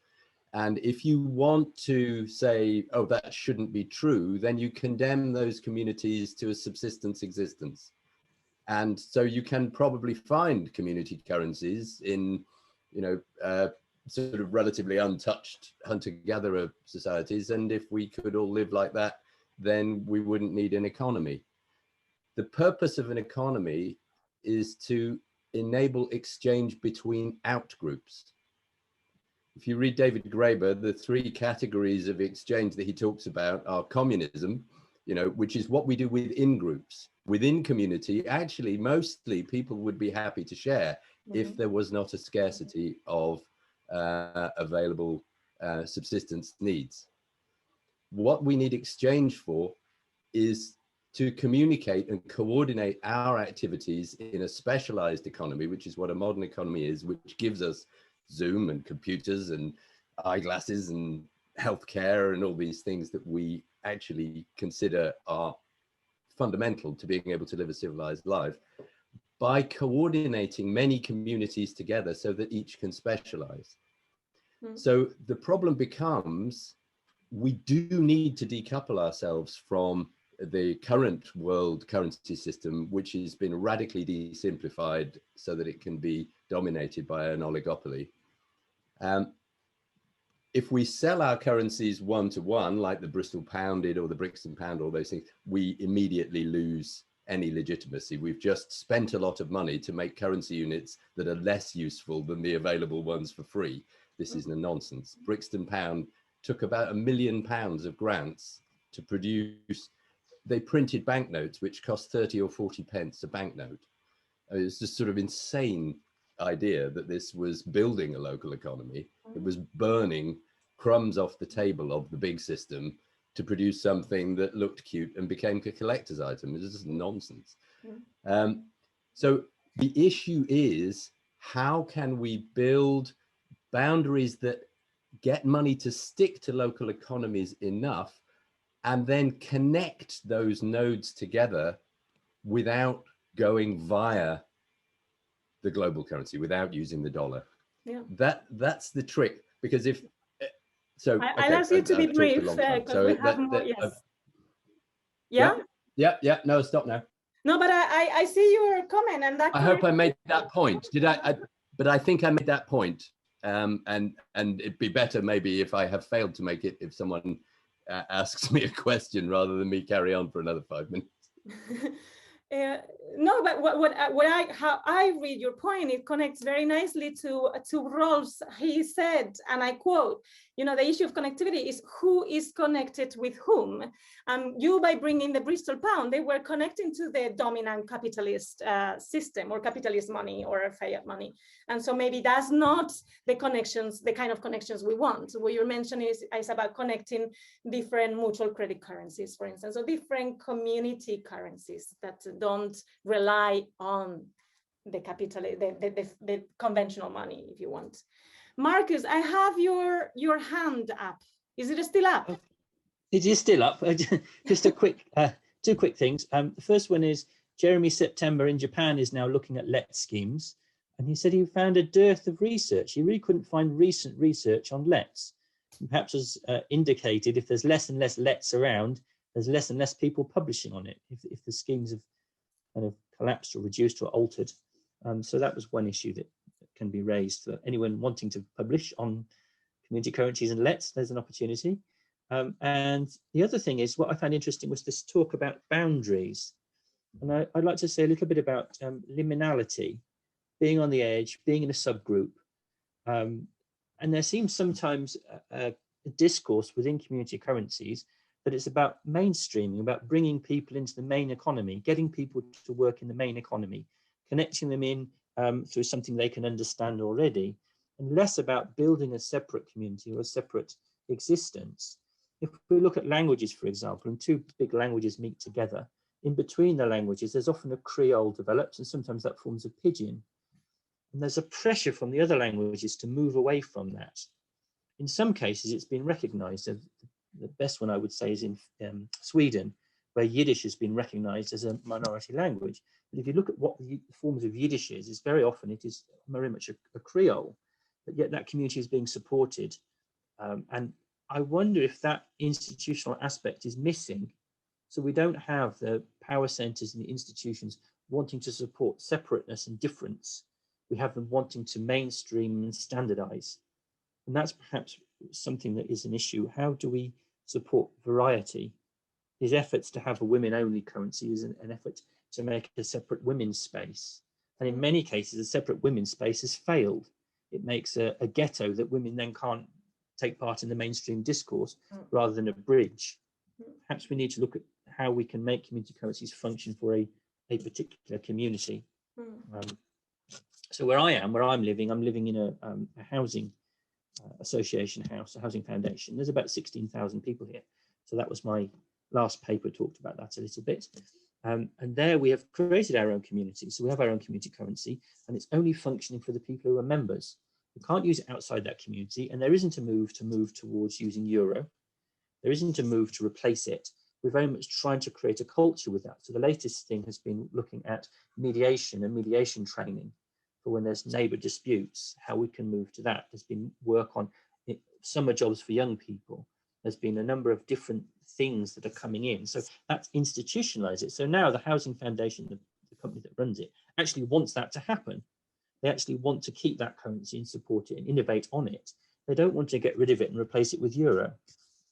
And if you want to say, oh, that shouldn't be true, then you condemn those communities to a subsistence existence. And so you can probably find community currencies in, sort of relatively untouched hunter-gatherer societies. And if we could all live like that, then we wouldn't need an economy. The purpose of an economy is to enable exchange between outgroups. If you read David Graeber, the three categories of exchange that he talks about are communism, which is what we do within groups. Within community, actually, mostly people would be happy to share if there was not a scarcity of available subsistence needs. What we need exchange for is to communicate and coordinate our activities in a specialized economy, which is what a modern economy is, which gives us Zoom and computers and eyeglasses and healthcare and all these things that we actually consider are fundamental to being able to live a civilized life, by coordinating many communities together so that each can specialize. So the problem becomes, we do need to decouple ourselves from the current world currency system, which has been radically de-simplified so that it can be dominated by an oligopoly. If we sell our currencies one-to-one, like the Bristol pound did or the Brixton pound, all those things, we immediately lose any legitimacy. We've just spent a lot of money to make currency units that are less useful than the available ones for free. This is nonsense. Brixton pound took about £1 million of grants to produce. They printed banknotes which cost 30 or 40 pence a banknote. It's just sort of insane idea that this was building a local economy. It was burning crumbs off the table of the big system to produce something that looked cute and became a collector's item. It's just nonsense. So the issue is, how can we build boundaries that get money to stick to local economies enough and then connect those nodes together without going via the global currency, without using the dollar? That's the trick, because if so, I'll ask you to be brief because we have more. Yeah. No, stop now. No, but I see your comment, and that. I hope I made that point. Did I? But I think I made that point. And it'd be better maybe if I have failed to make it, if someone asks me a question rather than me carry on for another 5 minutes. No, but how I read your point, it connects very nicely to Rolf's. He said, and I quote, the issue of connectivity is who is connected with whom. You, by bringing the Bristol pound, they were connecting to the dominant capitalist system, or capitalist money, or fiat money. And so maybe that's not the connections, the kind of connections we want. So what you're mentioning is about connecting different mutual credit currencies, for instance, or different community currencies that don't rely on the capital, the conventional money, if you want. Marcus, I have your hand up. Is it still up? It is still up. Just a quick, two quick things. The first one is Jeremy September in Japan is now looking at LET schemes. And he said he found a dearth of research. He really couldn't find recent research on LETs. And perhaps as indicated, if there's less and less LETs around, there's less and less people publishing on it, if the schemes have kind of collapsed or reduced or altered. So that was one issue that can be raised for anyone wanting to publish on community currencies and LETs. There's an opportunity. And the other thing is, what I found interesting was this talk about boundaries. And I'd like to say a little bit about liminality, being on the edge, being in a subgroup. And there seems sometimes a discourse within community currencies that it's about mainstreaming, about bringing people into the main economy, getting people to work in the main economy, connecting them in through something they can understand already, and less about building a separate community or a separate existence. If we look at languages, for example, and two big languages meet together, in between the languages, there's often a Creole develops, and sometimes that forms a pidgin. And there's a pressure from the other languages to move away from that. In some cases, it's been recognized. The best one I would say is in Sweden, where Yiddish has been recognized as a minority language. But if you look at what the forms of Yiddish is very often it is very much a Creole, but yet that community is being supported. And I wonder if that institutional aspect is missing. So we don't have the power centers and the institutions wanting to support separateness and difference. We have them wanting to mainstream and standardize. And that's perhaps something that is an issue. How do we support variety? His efforts to have a women-only currency is an effort to make a separate women's space. And in many cases, a separate women's space has failed it makes a ghetto that women then can't take part in the mainstream discourse rather than a bridge. Perhaps we need to look at how we can make community currencies function for a particular community. So where I'm living in a housing association house, a housing foundation. There's about 16,000 people here. So that was my last paper, talked about that a little bit. And there we have created our own community. So we have our own community currency, and it's only functioning for the people who are members. We can't use it outside that community, and there isn't a move towards using euro. There isn't a move to replace it. We're very much trying to create a culture with that. So the latest thing has been looking at mediation and mediation training for when there's neighbour disputes, how we can move to that. There's been work on summer jobs for young people. There's been a number of different things that are coming in. So that's institutionalized it. So now the Housing Foundation, the company that runs it, actually wants that to happen. They actually want to keep that currency and support it and innovate on it. They don't want to get rid of it and replace it with euro.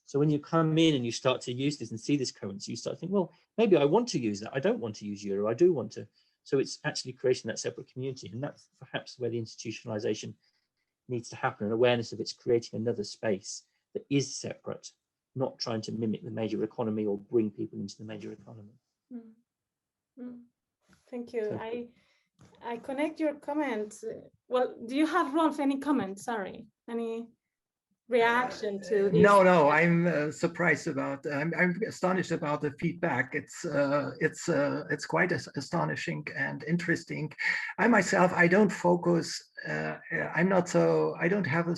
So when you come in and you start to use this and see this currency, you start to think, well, maybe I want to use that. I don't want to use euro. I do want to. So it's actually creating that separate community. And that's perhaps where the institutionalization needs to happen, an awareness of it's creating another space that is separate, not trying to mimic the major economy or bring people into the major economy. Thank you. So, I connect your comments. Well, do you have, Rolf, any comments? Sorry, any reaction to this? No, I'm surprised about. I'm astonished about the feedback. It's quite astonishing and interesting. I myself, I don't focus. I'm not so. I don't have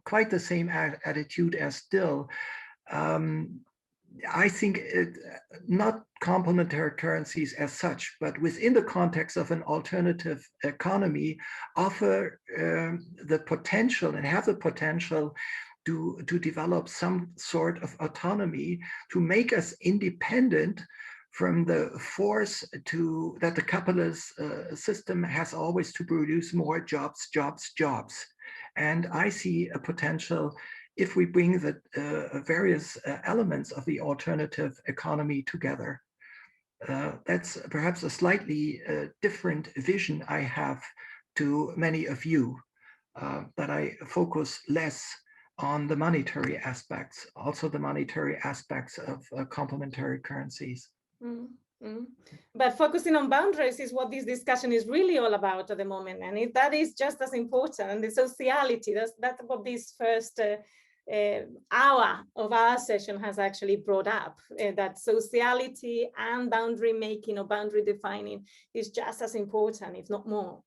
quite the same attitude as Dill. I think not complementary currencies as such, but within the context of an alternative economy, offer the potential and have the potential to develop some sort of autonomy to make us independent from the force that the capitalist system has always to produce more jobs. And I see a potential if we bring the various elements of the alternative economy together. That's perhaps a slightly different vision I have to many of you, that I focus less on the monetary aspects, also the monetary aspects of complementary currencies. But focusing on boundaries is what this discussion is really all about at the moment, and that is just as important. And the sociality, that's what this first hour of our session has actually brought up, that sociality and boundary making or boundary defining is just as important, if not more.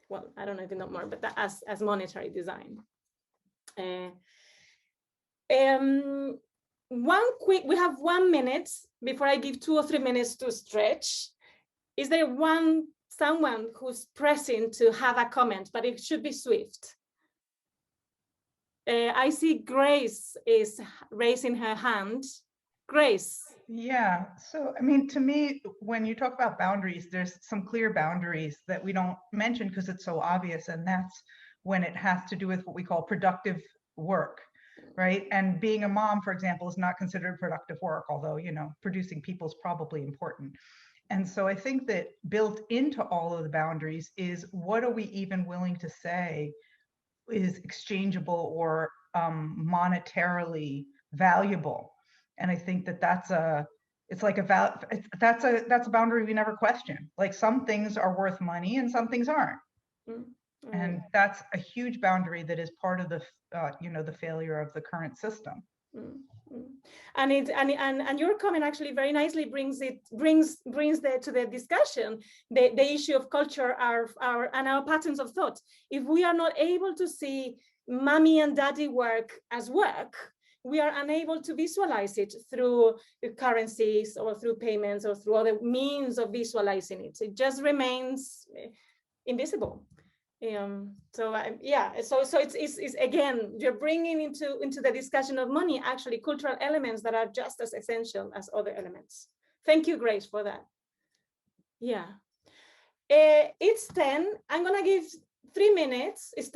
Well, I don't know if not more, but as monetary design. We have 1 minute before I give 2 or 3 minutes to stretch. Is there someone who's pressing to have a comment, but it should be swift? I see Grace is raising her hand. Grace. Yeah, so I mean, to me, when you talk about boundaries, there's some clear boundaries that we don't mention because it's so obvious, and that's when it has to do with what we call productive work, right? And being a mom, for example, is not considered productive work, although, you know, producing people is probably important. And so I think that built into all of the boundaries is what are we even willing to say is exchangeable or monetarily valuable. And I think that that's a boundary we never question. Like some things are worth money and some things aren't. And that's a huge boundary that is part of the the failure of the current system. And your comment actually very nicely brings to the discussion the issue of culture, and our patterns of thought. If we are not able to see mommy and daddy work as work, we are unable to visualize it through currencies or through payments or through other means of visualizing it. It just remains invisible. So it's again, you're bringing into the discussion of money actually cultural elements that are just as essential as other elements. Thank you, Grace, for that. Yeah, it's 10. I'm gonna give 3 minutes. It's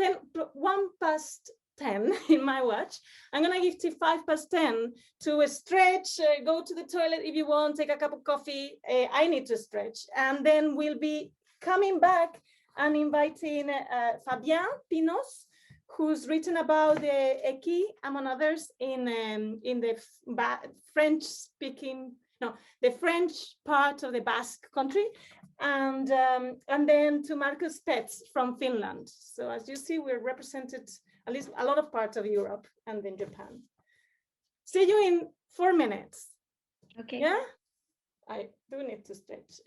1 past 10 in my watch. I'm gonna give to 5 past 10 to stretch, go to the toilet if you want, take a cup of coffee. I need to stretch, and then we'll be coming back and inviting Fabienne Pinos, who's written about the Eki, among others, in the French-speaking, no, the French part of the Basque country, and then to Markus Petz from Finland. So as you see, we're represented at least a lot of parts of Europe and then Japan. See you in 4 minutes. Okay. Yeah, I do need to stretch.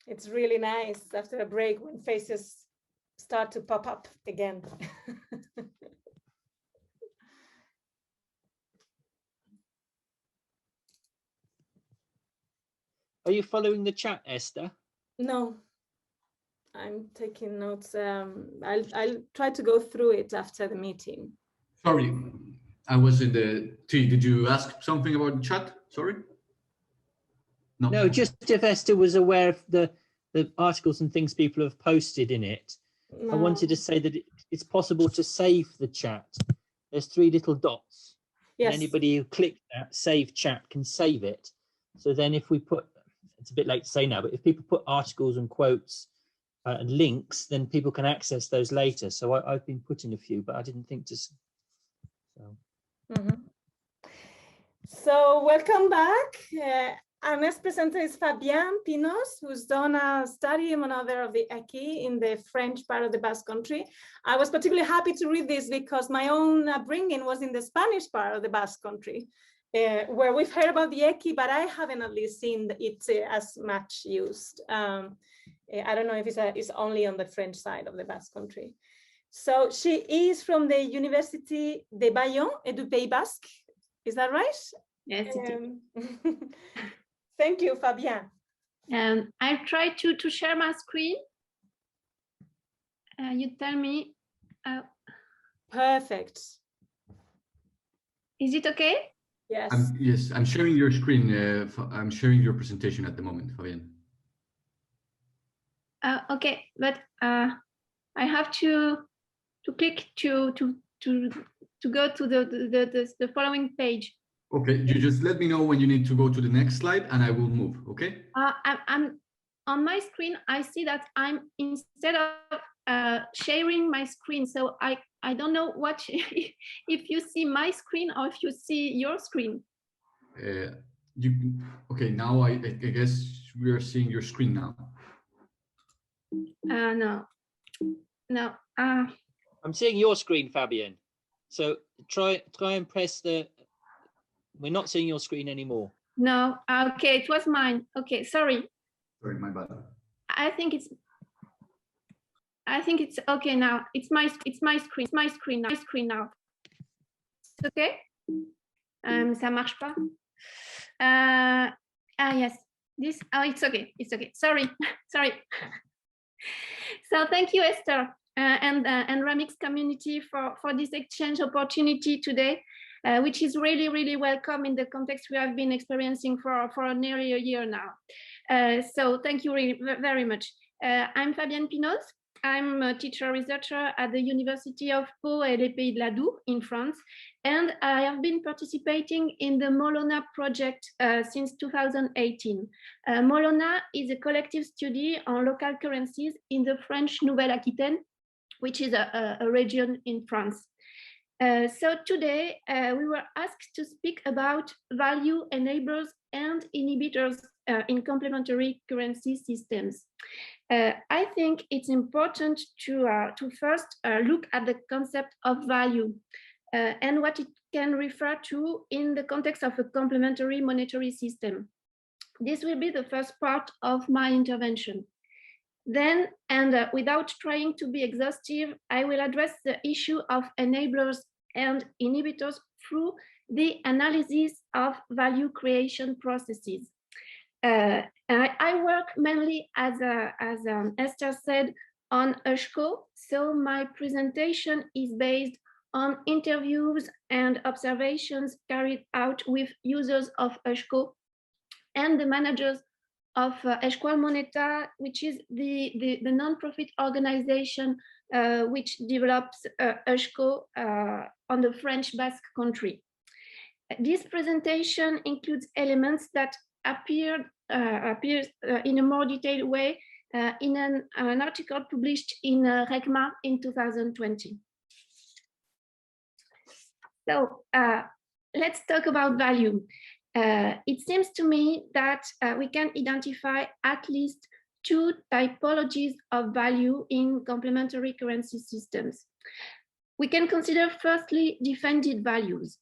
It's really nice after a break when faces start to pop up again. Are you following the chat, Esther? No, I'm taking notes. I'll try to go through it after the meeting. Sorry, I was in the T. Did you ask something about the chat? Sorry. No. No, just if Esther was aware of the articles and things people have posted in it. No. I wanted to say that it's possible to save the chat. There's 3 little dots. Yes. And anybody who clicked that save chat can save it. So then if we put, it's a bit late to say now, but if people put articles and quotes and links, then people can access those later. So I've been putting a few, but I didn't think to. So, So welcome back. Our next presenter is Fabienne Pinos, who's done a study, among other, of the Eki in the French part of the Basque Country. I was particularly happy to read this because my own upbringing was in the Spanish part of the Basque Country, where we've heard about the Eki, but I haven't at least seen it as much used. I don't know if it's only on the French side of the Basque Country. So she is from the University de Bayonne et du Pays Basque. Is that right? Yes, Thank you, Fabienne. I try to share my screen. You tell me. Perfect. Is it okay? Yes. Yes, I'm sharing your screen. I'm sharing your presentation at the moment, Fabienne. Okay, but I have to click to go to the following page. Okay, you just let me know when you need to go to the next slide, and I will move. Okay. I'm on my screen. I see that I'm instead of sharing my screen, so I don't know what if you see my screen or if you see your screen. Okay, now I guess we are seeing your screen now. No. I'm seeing your screen, Fabienne. So try and press the. We're not seeing your screen anymore. No. Okay, it was mine. Okay, sorry. Sorry, my bad. I think it's okay now. It's my screen. It's my screen now. It's okay. Ça marche pas. Yes. This. Oh, it's okay. It's okay. Sorry. Sorry. So thank you, Esther, and RAMICS community for this exchange opportunity today, which is really welcome in the context we have been experiencing for nearly a year now. So thank you very much. I'm Fabienne Pinos. I'm a teacher researcher at the University of Pau et les Pays de la Doue in France, and I have been participating in the Molona project since 2018. Molona is a collective study on local currencies in the French Nouvelle-Aquitaine, which is a region in France. So today we were asked to speak about value enablers and inhibitors in complementary currency systems. I think it's important to first look at the concept of value and what it can refer to in the context of a complementary monetary system. This will be the first part of my intervention. Then, and without trying to be exhaustive, I will address the issue of enablers and inhibitors through the analysis of value creation processes. I work mainly, as Esther said, on ESCO, so my presentation is based on interviews and observations carried out with users of ESCO and the managers of Escual Moneta, which is the non-profit organization which develops ESCO on the French Basque Country. This presentation includes elements that appears in a more detailed way in an article published in RECMA in 2020. So let's talk about value. It seems to me that we can identify at least two typologies of value in complementary currency systems. We can consider firstly defended values.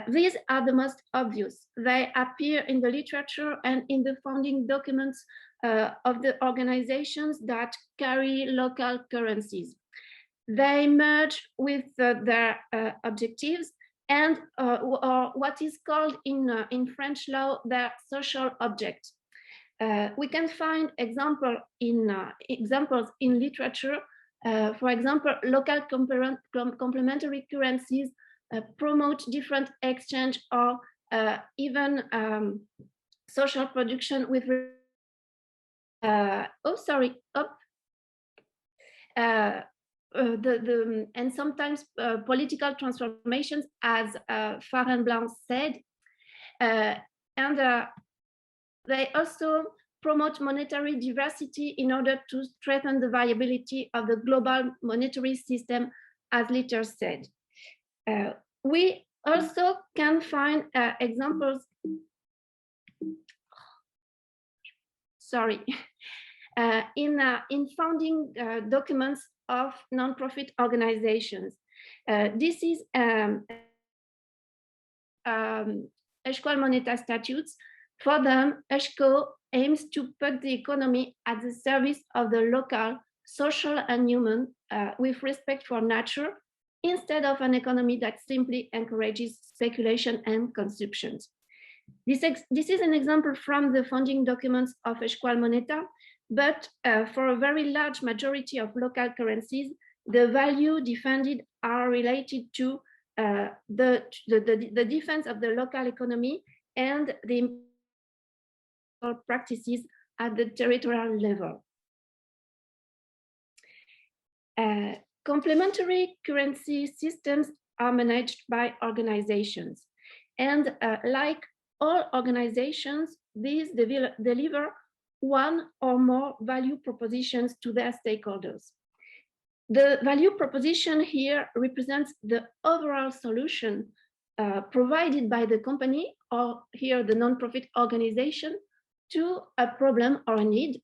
These are the most obvious. They appear in the literature and in the founding documents of the organizations that carry local currencies. They merge with their objectives and or what is called in French law their social object. We can find examples in literature. For example, local complementary currencies promote different exchange or even social production with and sometimes political transformations, as Farenblanc said, and they also promote monetary diversity in order to strengthen the viability of the global monetary system, as Litter said. We also can find examples, in founding documents of non-profit organizations. This is Escual Moneta statutes. For them, ESCO aims to put the economy at the service of the local, social and human, with respect for nature, instead of an economy that simply encourages speculation and consumption. This is an example from the founding documents of Escual Moneta, but for a very large majority of local currencies, the value defended are related to the defense of the local economy and the practices at the territorial level. Complementary currency systems are managed by organizations. And like all organizations, these deliver one or more value propositions to their stakeholders. The value proposition here represents the overall solution provided by the company, or here the nonprofit organization, to a problem or a need.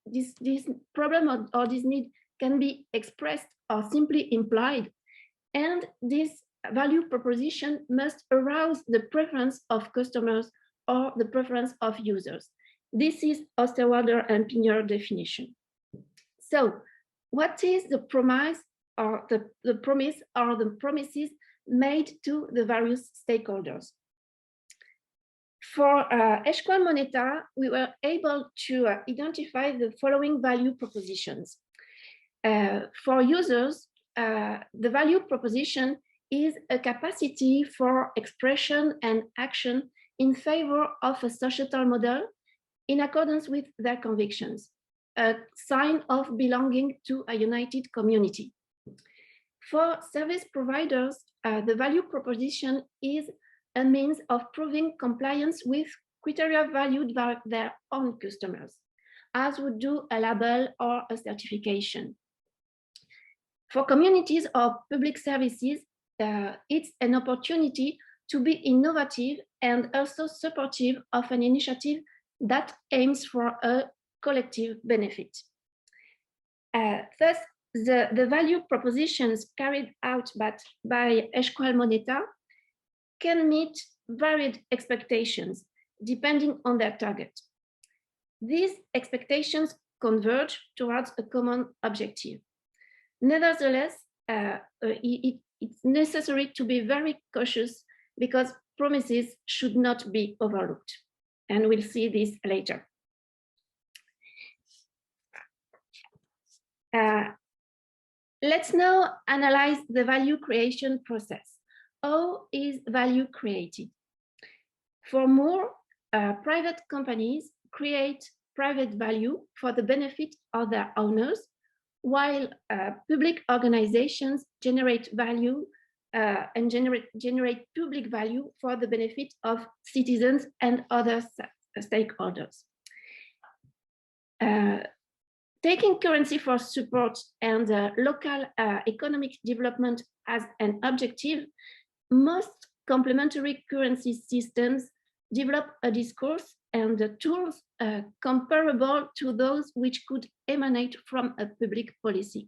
This problem or this need can be expressed or simply implied, and this value proposition must arouse the preference of customers or the preference of users. This is Osterwalder and Pinos definition. So, what is the promise or the promise or the promises made to the various stakeholders? For Escual Moneta, we were able to identify the following value propositions. For users, the value proposition is a capacity for expression and action in favor of a societal model in accordance with their convictions, a sign of belonging to a united community. For service providers, the value proposition is a means of proving compliance with criteria valued by their own customers, as would do a label or a certification. For communities or public services, it's an opportunity to be innovative and also supportive of an initiative that aims for a collective benefit. Thus, the value propositions carried out by Escual Moneta can meet varied expectations depending on their target. These expectations converge towards a common objective. Nevertheless, it's necessary to be very cautious because promises should not be overlooked. And we'll see this later. Let's now analyze the value creation process. How is value created? For more, private companies create private value for the benefit of their owners, while public organizations generate value and generate public value for the benefit of citizens and other stakeholders. Taking currency for support and local economic development as an objective, most complementary currency systems develop a discourse and tools comparable to those which could emanate from a public policy.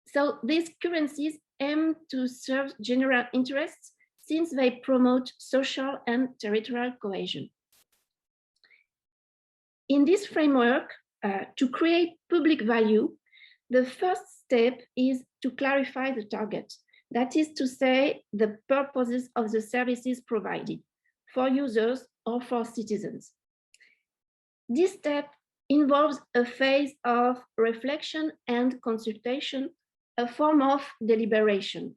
So these currencies aim to serve general interests since they promote social and territorial cohesion. In this framework, to create public value, the first step is to clarify the target. That is to say, the purposes of the services provided for users or for citizens. This step involves a phase of reflection and consultation, a form of deliberation.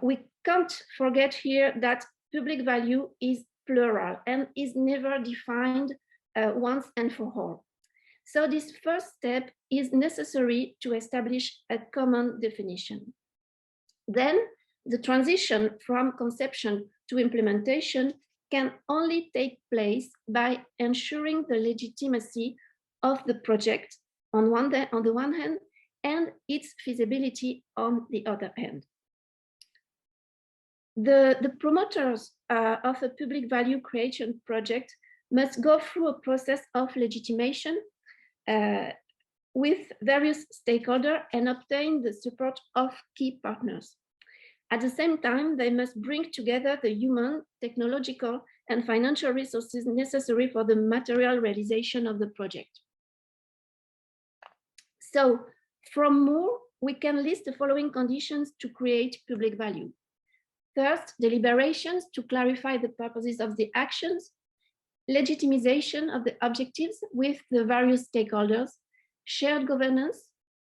We can't forget here that public value is plural and is never defined once and for all. So this first step is necessary to establish a common definition. Then the transition from conception to implementation can only take place by ensuring the legitimacy of the project on the one hand and its feasibility on the other hand. The promoters of a public value creation project must go through a process of legitimation with various stakeholders and obtain the support of key partners. At the same time, they must bring together the human, technological, and financial resources necessary for the material realization of the project. So, from more, we can list the following conditions to create public value. First, deliberations to clarify the purposes of the actions, legitimization of the objectives with the various stakeholders, shared governance,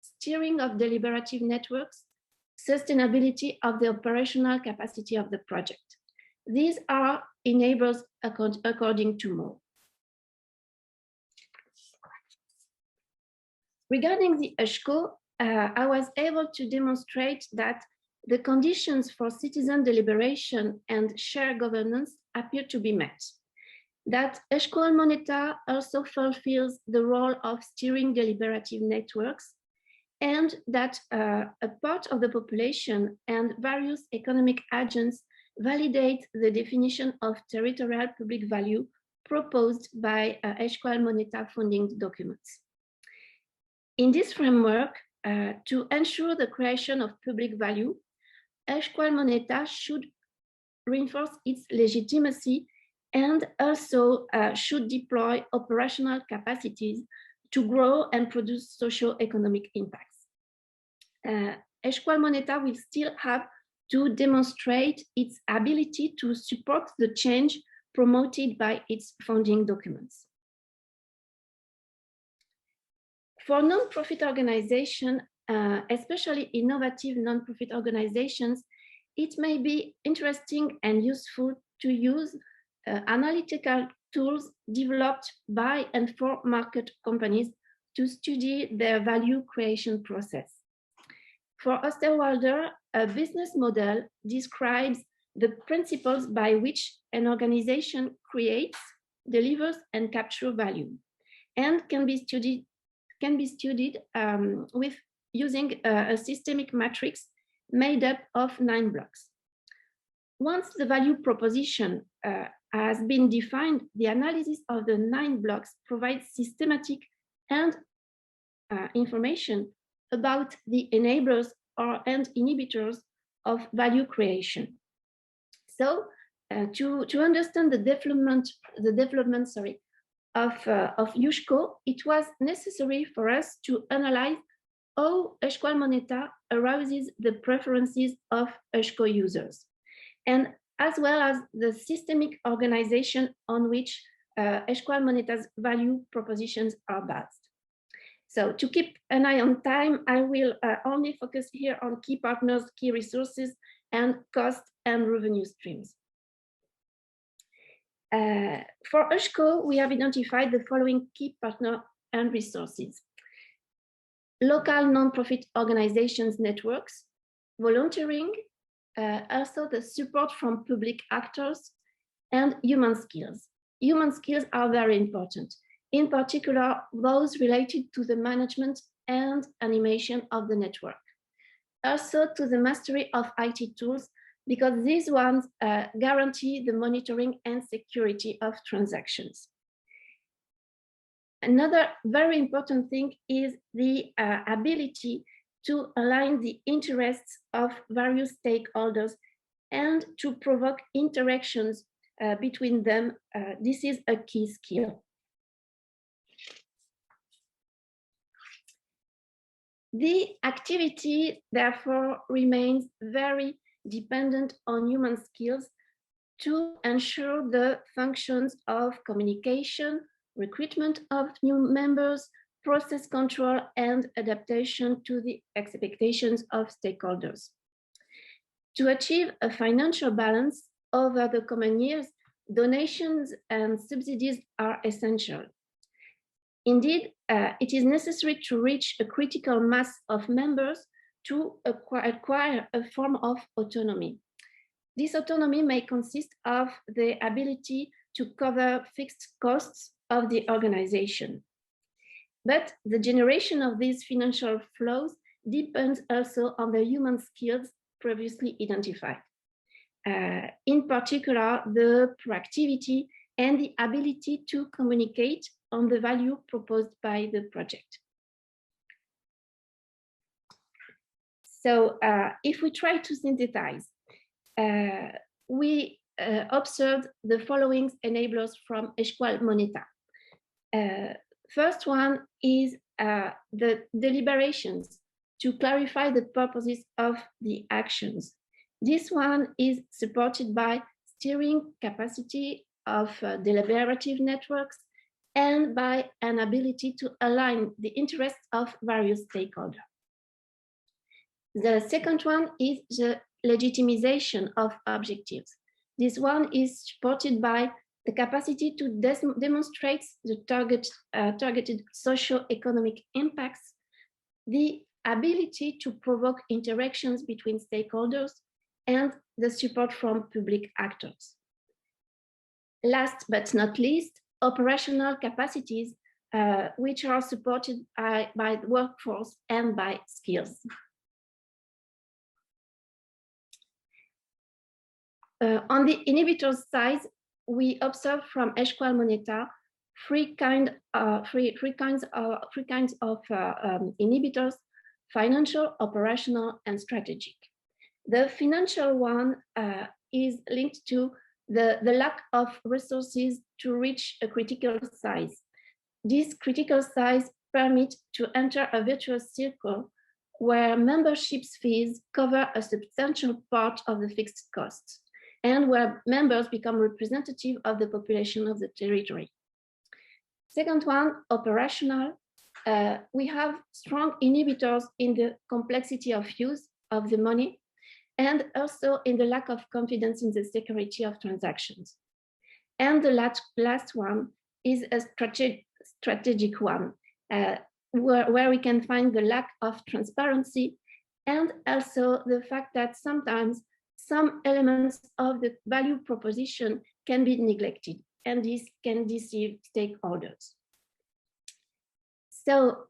steering of deliberative networks, sustainability of the operational capacity of the project. These are enablers according to Mo. Regarding the ESCO, I was able to demonstrate that the conditions for citizen deliberation and shared governance appear to be met. That Eshkol Moneta also fulfills the role of steering deliberative networks, and that a part of the population and various economic agents validate the definition of territorial public value proposed by Eshkol Moneta funding documents. In this framework, to ensure the creation of public value, Eshkol Moneta should reinforce its legitimacy and also should deploy operational capacities to grow and produce socio-economic impacts. Eshkol Moneta will still have to demonstrate its ability to support the change promoted by its founding documents. For non-profit organizations, especially innovative non-profit organizations, it may be interesting and useful to use analytical tools developed by and for market companies to study their value creation process. For Osterwalder, a business model describes the principles by which an organization creates, delivers, and captures value, and can be studied with using a systemic matrix made up of 9 blocks. Once the value proposition has been defined, the analysis of the 9 blocks provides systematic and information about the enablers and inhibitors of value creation. So to understand the development of Yushko, it was necessary for us to analyze how Eshkol Moneta arouses the preferences of Eshko users, and as well as the systemic organization on which Eshkol Moneta's value propositions are based. So to keep an eye on time, I will only focus here on key partners, key resources, and cost and revenue streams. For Eshko, we have identified the following key partner and resources: local non-profit organizations networks, volunteering, also the support from public actors, and human skills. Human skills are very important, in particular those related to the management and animation of the network. Also to the mastery of IT tools, because these ones guarantee the monitoring and security of transactions. Another very important thing is the ability to align the interests of various stakeholders and to provoke interactions between them. This is a key skill. The activity, therefore, remains very dependent on human skills to ensure the functions of communication, recruitment of new members, process control, and adaptation to the expectations of stakeholders. To achieve a financial balance over the coming years, donations and subsidies are essential. Indeed, it is necessary to reach a critical mass of members to acquire a form of autonomy. This autonomy may consist of the ability to cover fixed costs of the organization. But the generation of these financial flows depends also on the human skills previously identified. In particular, the proactivity and the ability to communicate on the value proposed by the project. So if we try to synthesize, we observed the following enablers from Eshkol Moneta. First one is the deliberations to clarify the purposes of the actions. This one is supported by steering capacity of deliberative networks and by an ability to align the interests of various stakeholders. The second one is the legitimization of objectives. This one is supported by the capacity to demonstrate the targeted socio-economic impacts, the ability to provoke interactions between stakeholders, and the support from public actors. Last but not least, operational capacities, which are supported by the workforce and by skills. On the inhibitors side, we observe from Esqual Moneta three kinds of inhibitors: financial, operational, and strategic. The financial one is linked to the lack of resources to reach a critical size. This critical size permits to enter a virtuous circle where membership fees cover a substantial part of the fixed costs, and where members become representative of the population of the territory. Second one, operational. We have strong inhibitors in the complexity of use of the money, and also in the lack of confidence in the security of transactions. And the last one is a strategic one, where we can find the lack of transparency, and also the fact that sometimes some elements of the value proposition can be neglected, and this can deceive stakeholders. So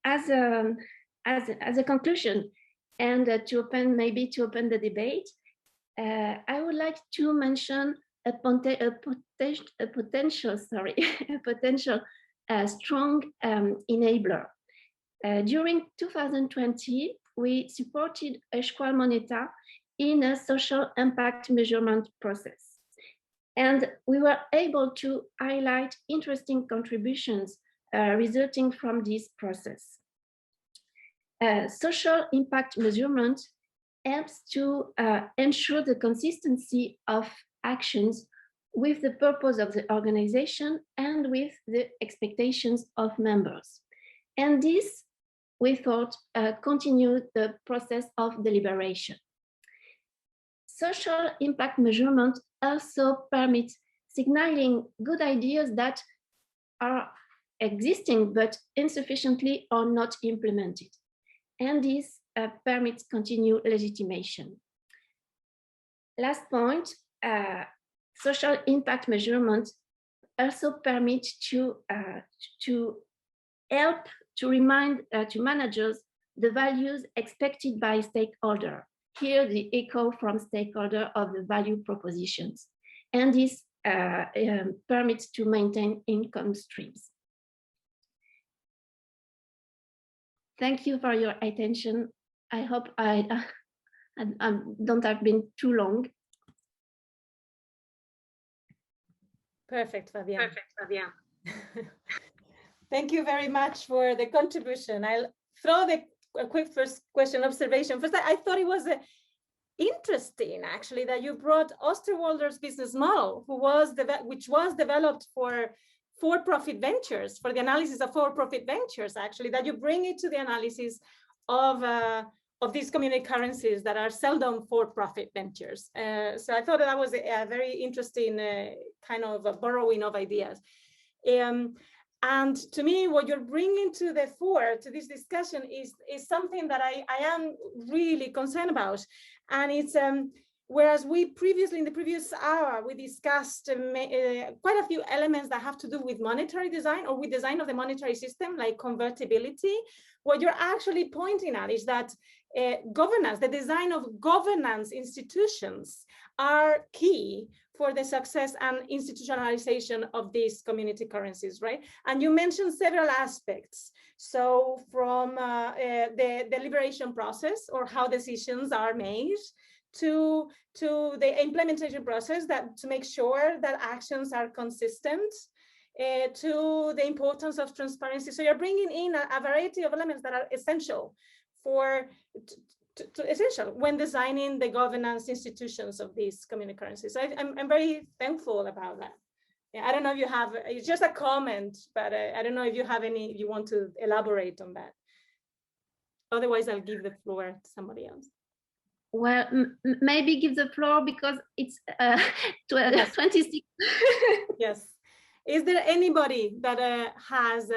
as a conclusion, and to open the debate, I would like to mention a potential strong enabler. During 2020, we supported Esqual Moneta in a social impact measurement process. And we were able to highlight interesting contributions resulting from this process. Social impact measurement helps to ensure the consistency of actions with the purpose of the organization and with the expectations of members. And this, we thought, continued the process of deliberation. Social impact measurement also permits signaling good ideas that are existing but insufficiently or not implemented. And this permits continued legitimation. Last point, social impact measurement also permits to help to remind to managers the values expected by stakeholder. Here, the echo from stakeholder of the value propositions. And this permits to maintain income streams. Thank you for your attention. I hope I don't have been too long. Perfect, Fabienne. Thank you very much for the contribution. I'll throw a quick first question observation. First, I thought it was interesting, actually, that you brought Osterwalder's business model, which was developed for-profit ventures, for the analysis of for-profit ventures, actually, that you bring it to the analysis of these community currencies that are seldom for-profit ventures. So I thought that was a very interesting kind of a borrowing of ideas. And to me, what you're bringing to the fore to this discussion is something that I am really concerned about. And it's, whereas we previously, in the previous hour, we discussed quite a few elements that have to do with monetary design or with design of the monetary system, like convertibility. What you're actually pointing at is that governance, the design of governance institutions are key for the success and institutionalization of these community currencies, right? And you mentioned several aspects. So from the deliberation process or how decisions are made, to the implementation process to make sure that actions are consistent, to the importance of transparency. So you're bringing in a variety of elements that are essential essential when designing the governance institutions of these community currencies. So I'm very thankful about that. Yeah, I don't know if you have, it's just a comment, but I don't know if you have any, if you want to elaborate on that. Otherwise, I'll give the floor to somebody else. Well, maybe give the floor because it's Yes. 26. Yes. Is there anybody that has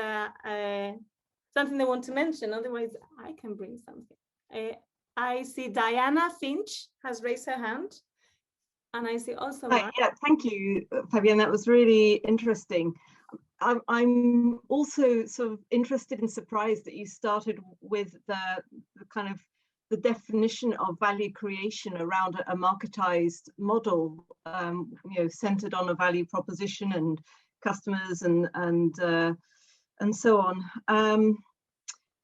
something they want to mention? Otherwise, I can bring something. I see Diana Finch has raised her hand. And I see also Mark. Yeah, thank you, Fabienne. That was really interesting. I'm also sort of interested and surprised that you started with the kind of the definition of value creation around a marketized model, you know, centered on a value proposition and customers and so on.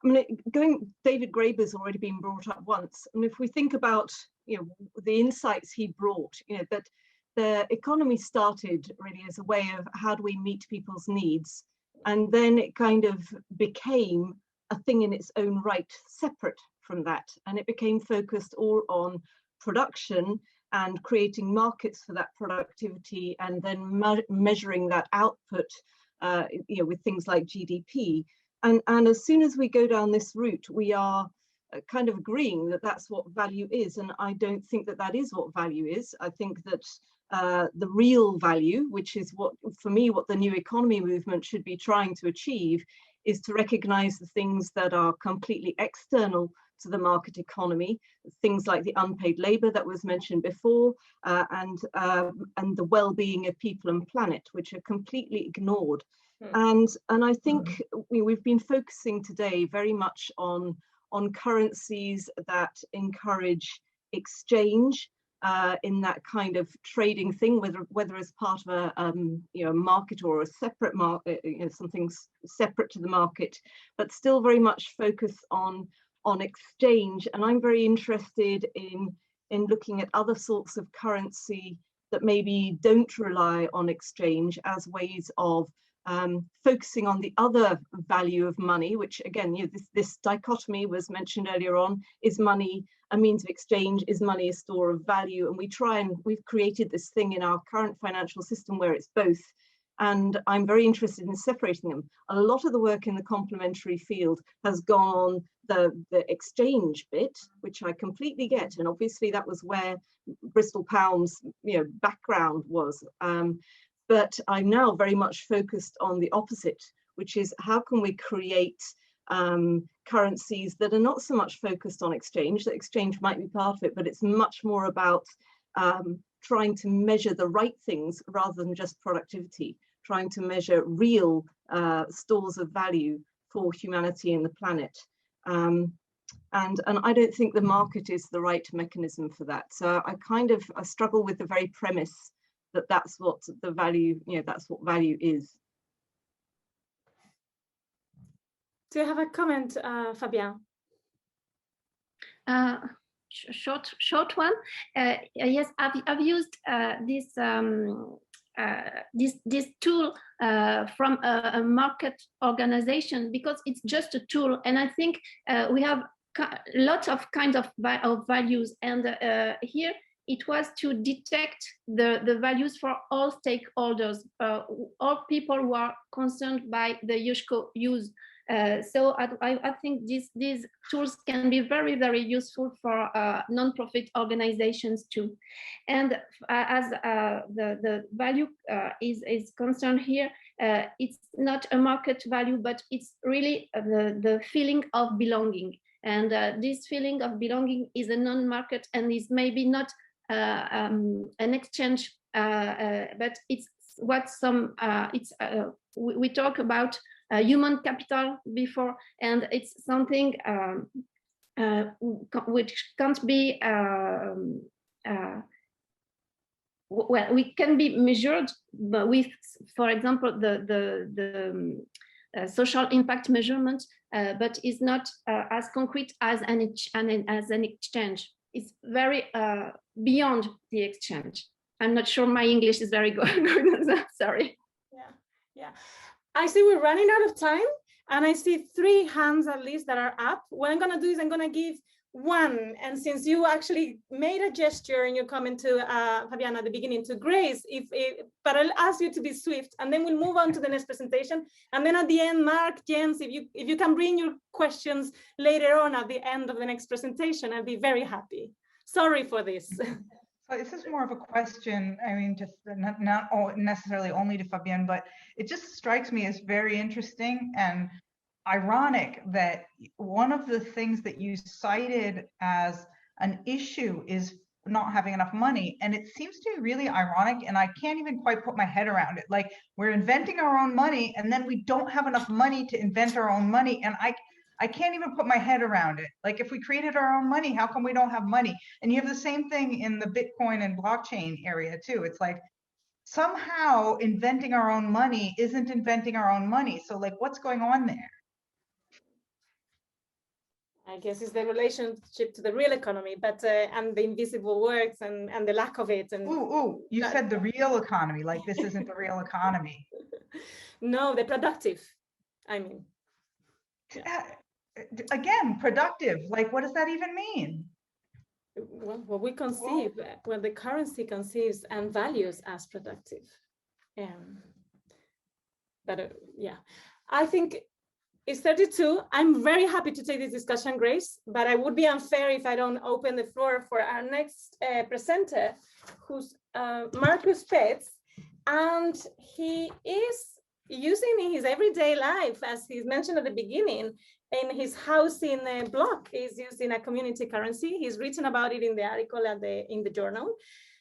I mean, David Graeber's already been brought up once. And if we think about, you know, the insights he brought, you know, that the economy started really as a way of how do we meet people's needs, and then it kind of became a thing in its own right, separate from that, and it became focused all on production and creating markets for that productivity, and then measuring that output, you know, with things like GDP. And as soon as we go down this route, we are kind of agreeing that that's what value is. And I don't think that that is what value is. I think that the real value, which is what, for me, what the new economy movement should be trying to achieve, is to recognize the things that are completely external to the market economy, things like the unpaid labor that was mentioned before, and the well-being of people and planet, which are completely ignored. And I think we've been focusing today very much on currencies that encourage exchange in that kind of trading thing, whether as part of a you know, market or a separate market, you know, something separate to the market, but still very much focused on exchange. And I'm very interested in looking at other sorts of currency that maybe don't rely on exchange as ways of focusing on the other value of money, which again, you know, this dichotomy was mentioned earlier on. Is money a means of exchange? Is money a store of value? And we've created this thing in our current financial system where it's both. And I'm very interested in separating them. A lot of the work in the complementary field has gone on the exchange bit, which I completely get. And obviously that was where Bristol Pound's, you know, background was. But I'm now very much focused on the opposite, which is how can we create currencies that are not so much focused on exchange. That exchange might be part of it, but it's much more about trying to measure the right things rather than just productivity, trying to measure real stores of value for humanity and the planet. And I don't think the market is the right mechanism for that. So I struggle with the very premise that that's what the value, you know, that's what value is. Do you have a comment, Fabienne? Short one. Yes, I've used this tool from a market organization because it's just a tool, and I think we have lots of kinds of values, and here it was to detect the values for all stakeholders, all people who are concerned by the use. So I think these tools can be very, very useful for non-profit organizations too. And as the value is concerned here, it's not a market value, but it's really the feeling of belonging. And this feeling of belonging is a non-market and is maybe not an exchange, but it's what we talk about human capital before, and it's something which can't be well, we can be measured with, for example, the social impact measurement, but is not as concrete as an exchange. It's very beyond the exchange. I'm not sure my English is very good. Sorry. Yeah. I see we're running out of time, and I see 3 hands at least that are up. What I'm going to do is I'm going to give one, and since you actually made a gesture in your comment to Fabienne at the beginning to Grace, but I'll ask you to be swift, and then we'll move on to the next presentation. And then at the end, Mark, Jens, if you can bring your questions later on at the end of the next presentation, I'll be very happy. Sorry for this. So this is more of a question, I mean, just not necessarily only to Fabienne, but it just strikes me as very interesting and ironic that one of the things that you cited as an issue is not having enough money. And it seems to be really ironic, and I can't even quite put my head around it. Like, we're inventing our own money, and then we don't have enough money to invent our own money. And I can't even put my head around it. Like, if we created our own money, how come we don't have money? And you have the same thing in the Bitcoin and blockchain area too. It's like, somehow inventing our own money isn't inventing our own money. So like, what's going on there? I guess it's the relationship to the real economy, but and the invisible works and the lack of it. And you said the real economy, like this isn't the real economy. No, the productive, I mean. Yeah. Again, productive, like what does that even mean? Well, what we conceive, well, the currency conceives and values as productive. But yeah, I think it's 32. I'm very happy to take this discussion, Grace, but I would be unfair if I don't open the floor for our next presenter, who's Marcus Petz, and he is using in his everyday life, as he's mentioned at the beginning, in his housing block, he's using a community currency. He's written about it in the article in the journal.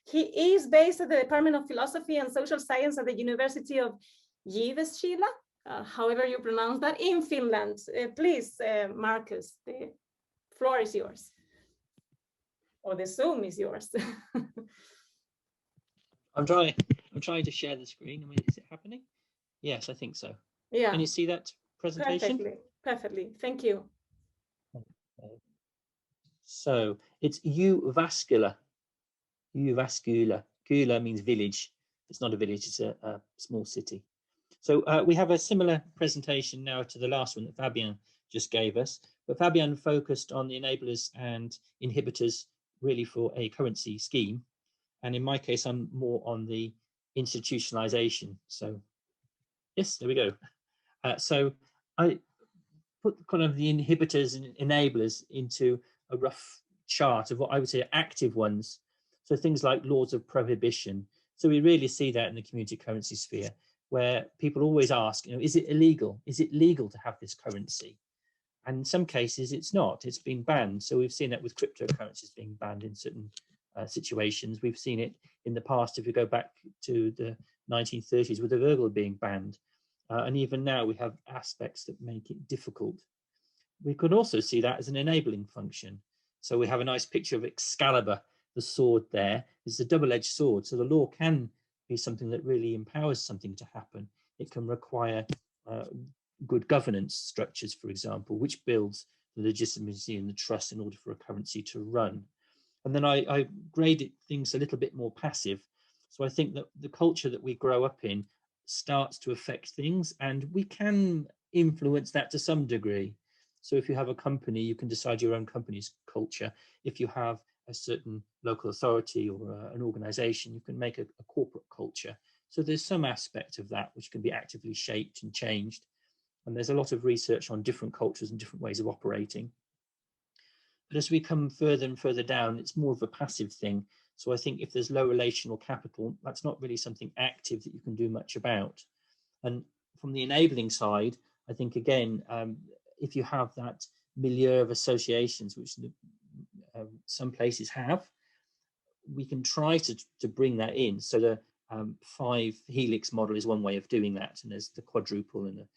He is based at the Department of Philosophy and Social Science at the University of Jyväskylä, however you pronounce that, in Finland. Please, Marcus, the floor is yours. Or the Zoom is yours. I'm trying to share the screen. I mean, is it happening? Yes, I think so. Yeah. Can you see that presentation? Perfectly. Thank you. So it's Jyväskylä. Jyväskylä. Kylä means village. It's not a village, it's a small city. So we have a similar presentation now to the last one that Fabienne just gave us, but Fabienne focused on the enablers and inhibitors really for a currency scheme. And in my case, I'm more on the institutionalization. So yes, there we go. So I put kind of the inhibitors and enablers into a rough chart of what I would say are active ones. So things like laws of prohibition. So we really see that in the community currency sphere, where people always ask, is it illegal? Is it legal to have this currency? And in some cases, it's not. It's been banned. So we've seen that with cryptocurrencies being banned in certain situations. We've seen it in the past, if you go back to the 1930s, with the ruble being banned. And even now, we have aspects that make it difficult. We could also see that as an enabling function. So we have a nice picture of Excalibur, the sword there. It's a double-edged sword. So the law can be something that really empowers something to happen. It can require good governance structures, for example, which builds the legitimacy and the trust in order for a currency to run. And then I graded things a little bit more passive. So I think that the culture that we grow up in starts to affect things, and we can influence that to some degree. So if you have a company, you can decide your own company's culture. If you have a certain local authority or an organization, you can make a corporate culture. So there's some aspect of that which can be actively shaped and changed. And there's a lot of research on different cultures and different ways of operating. But as we come further and further down, it's more of a passive thing. So I think if there's low relational capital, that's not really something active that you can do much about. And from the enabling side, I think, again, if you have that milieu of associations, which some places have, we can try to bring that in. So the 5 helix model is one way of doing that. And there's the quadruple and the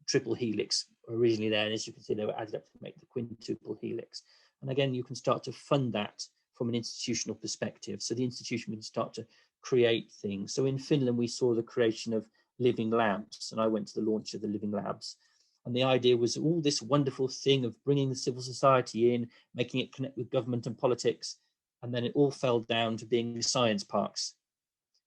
triple helix originally there. And as you can see, they were added up to make the quintuple helix. And again, you can start to fund that from an institutional perspective. So the institution can start to create things. So in Finland, we saw the creation of living labs, and I went to the launch of the living labs. And the idea was all this wonderful thing of bringing the civil society in, making it connect with government and politics. And then it all fell down to being science parks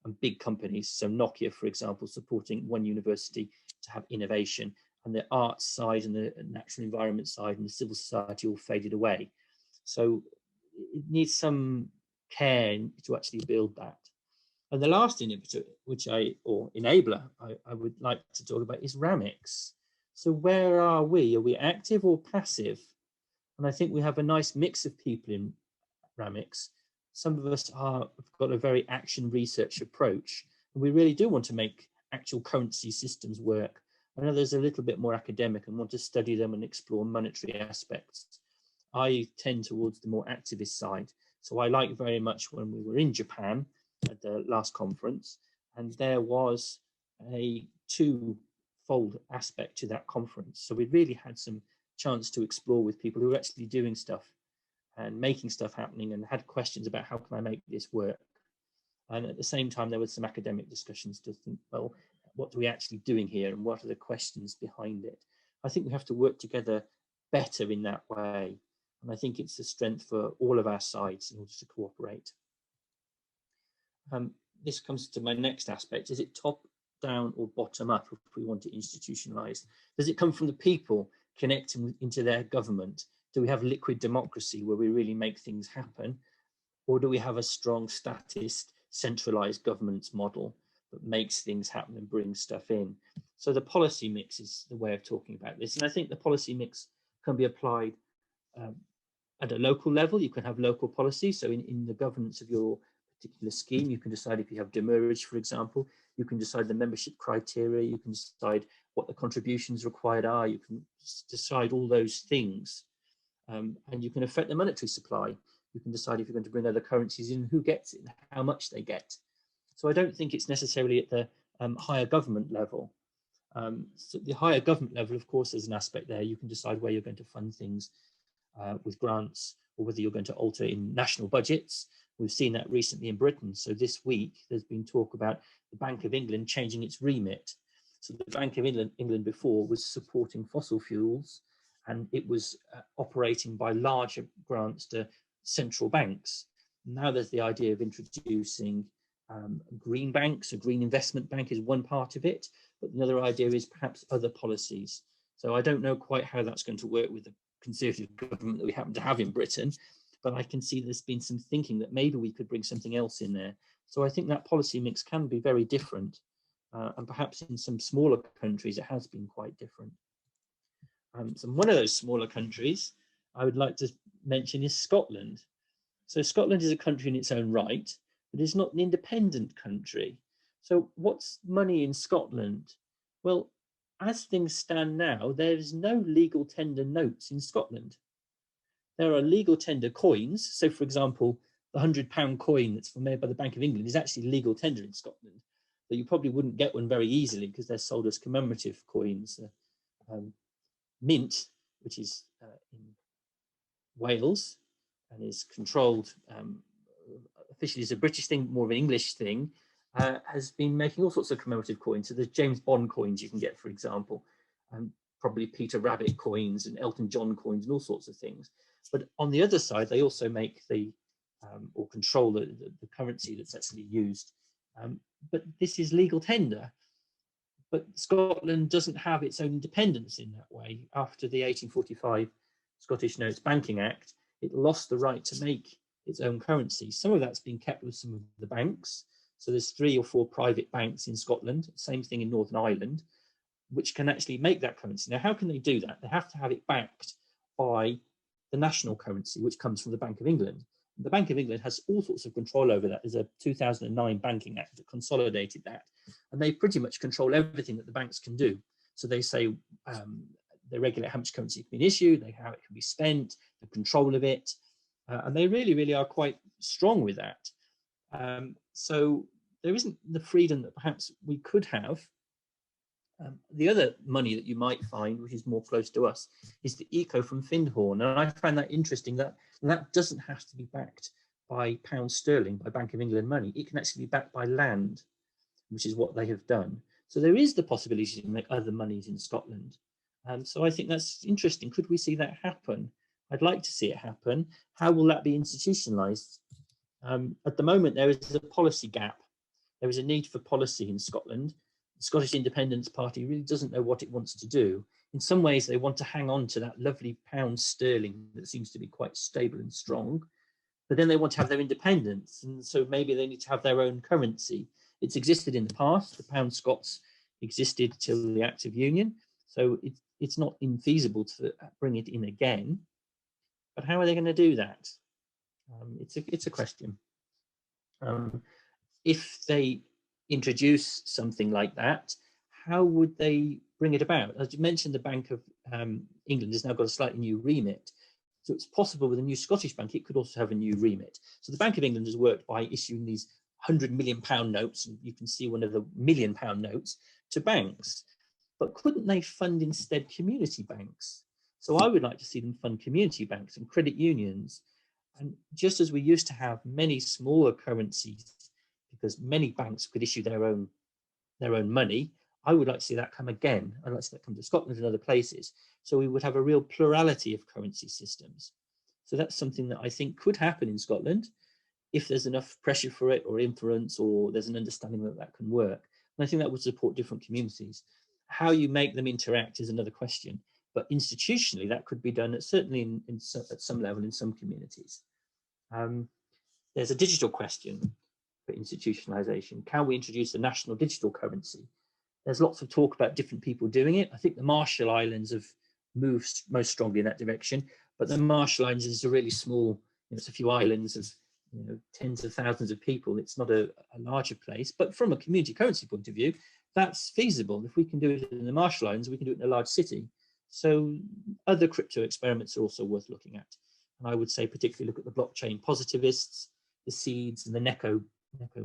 and big companies. So Nokia, for example, supporting one university to have innovation. and the arts side and the natural environment side and the civil society all faded away. So it needs some care to actually build that. And the last inhibitor, enabler I would like to talk about is RAMICS. So where are we? Are we active or passive? And I think we have a nice mix of people in RAMICS. Some of us have got a very action research approach, and we really do want to make actual currency systems work. I know there's a little bit more academic and want to study them and explore monetary aspects. I tend towards the more activist side. So I like very much when we were in Japan at the last conference, and there was a two-fold aspect to that conference. So we really had some chance to explore with people who were actually doing stuff and making stuff happening and had questions about how can I make this work. And at the same time, there was some academic discussions to think, well, what are we actually doing here and what are the questions behind it? I think we have to work together better in that way. And I think it's a strength for all of our sides in order to cooperate. This comes to my next aspect. Is it top down or bottom up if we want to institutionalize? Does it come from the people connecting into their government? Do we have liquid democracy where we really make things happen? Or do we have a strong statist, centralized governance model that makes things happen and brings stuff in? So the policy mix is the way of talking about this. And I think the policy mix can be applied at a local level. You can have local policy. So in the governance of your particular scheme, you can decide if you have demurrage, for example. You can decide the membership criteria. You can decide what the contributions required are. You can decide all those things. And you can affect the monetary supply. You can decide if you're going to bring other currencies in, who gets it, and how much they get. So I don't think it's necessarily at the higher government level. So the higher government level, of course, there's an aspect there. You can decide where you're going to fund things with grants, or whether you're going to alter in national budgets. We've seen that recently in Britain. So this week, there's been talk about the Bank of England changing its remit. So the Bank of England before was supporting fossil fuels, and it was operating by larger grants to central banks. Now there's the idea of introducing green banks. A green investment bank is one part of it, but another idea is perhaps other policies. So I don't know quite how that's going to work with the Conservative government that we happen to have in Britain, but I can see there's been some thinking that maybe we could bring something else in there. So I think that policy mix can be very different, and perhaps in some smaller countries it has been quite different. So one of those smaller countries I would like to mention is Scotland. So Scotland is a country in its own right, but it's not an independent country. So what's money in Scotland? Well, as things stand now, there is no legal tender notes in Scotland. There are legal tender coins. So for example, the £100 coin that's made by the Bank of England is actually legal tender in Scotland, but you probably wouldn't get one very easily because they're sold as commemorative coins. Mint, which is in Wales and is controlled officially as a British thing, more of an English thing, has been making all sorts of commemorative coins. So there's James Bond coins you can get, for example, and probably Peter Rabbit coins and Elton John coins and all sorts of things. But on the other side, they also make the or control the currency that's actually used. But this is legal tender. But Scotland doesn't have its own independence in that way. After the 1845 Scottish Notes Banking Act, it lost the right to make its own currency. Some of that's been kept with some of the banks. So there's 3 or 4 private banks in Scotland, same thing in Northern Ireland, which can actually make that currency. Now, how can they do that? They have to have it backed by the national currency, which comes from the Bank of England. The Bank of England has all sorts of control over that. There's a 2009 Banking Act that consolidated that, and they pretty much control everything that the banks can do. So they say they regulate how much currency can be issued, how it can be spent, the control of it, and they really are quite strong with that. So there isn't the freedom that perhaps we could have. The other money that you might find, which is more close to us, is the eco from Findhorn. And I find that interesting that that doesn't have to be backed by pounds sterling, by Bank of England money. It can actually be backed by land, which is what they have done. So there is the possibility to make other monies in Scotland. So I think that's interesting. Could we see that happen? I'd like to see it happen. How will that be institutionalized? At the moment, there is a policy gap. There is a need for policy in Scotland. Scottish Independence Party really doesn't know what it wants to do. In some ways, they want to hang on to that lovely pound sterling that seems to be quite stable and strong, but then they want to have their independence. And so maybe they need to have their own currency. It's existed in the past. The pound Scots existed till the Act of Union. So it's not infeasible to bring it in again. But how are they going to do that? It's a question. If they introduce something like that, how would they bring it about? As you mentioned, the Bank of England has now got a slightly new remit. So it's possible with a new Scottish bank, it could also have a new remit. So the Bank of England has worked by issuing these £100 million notes, and you can see one of the £1 million notes, to banks. But couldn't they fund instead community banks? So I would like to see them fund community banks and credit unions. And just as we used to have many smaller currencies, because many banks could issue their own money, I would like to see that come again. I'd like to see that come to Scotland and other places. So we would have a real plurality of currency systems. So that's something that I think could happen in Scotland if there's enough pressure for it or influence, or there's an understanding that that can work. And I think that would support different communities. How you make them interact is another question. But institutionally, that could be done certainly at some level in some communities. There's a digital question for institutionalization. Can we introduce a national digital currency? There's lots of talk about different people doing it. I think the Marshall Islands have moved most strongly in that direction, but the Marshall Islands is a really small, it's a few islands of tens of thousands of people. It's not a larger place, but from a community currency point of view, that's feasible. If we can do it in the Marshall Islands, we can do it in a large city. So other crypto experiments are also worth looking at. And I would say particularly look at the blockchain positivists, the seeds, and the Neko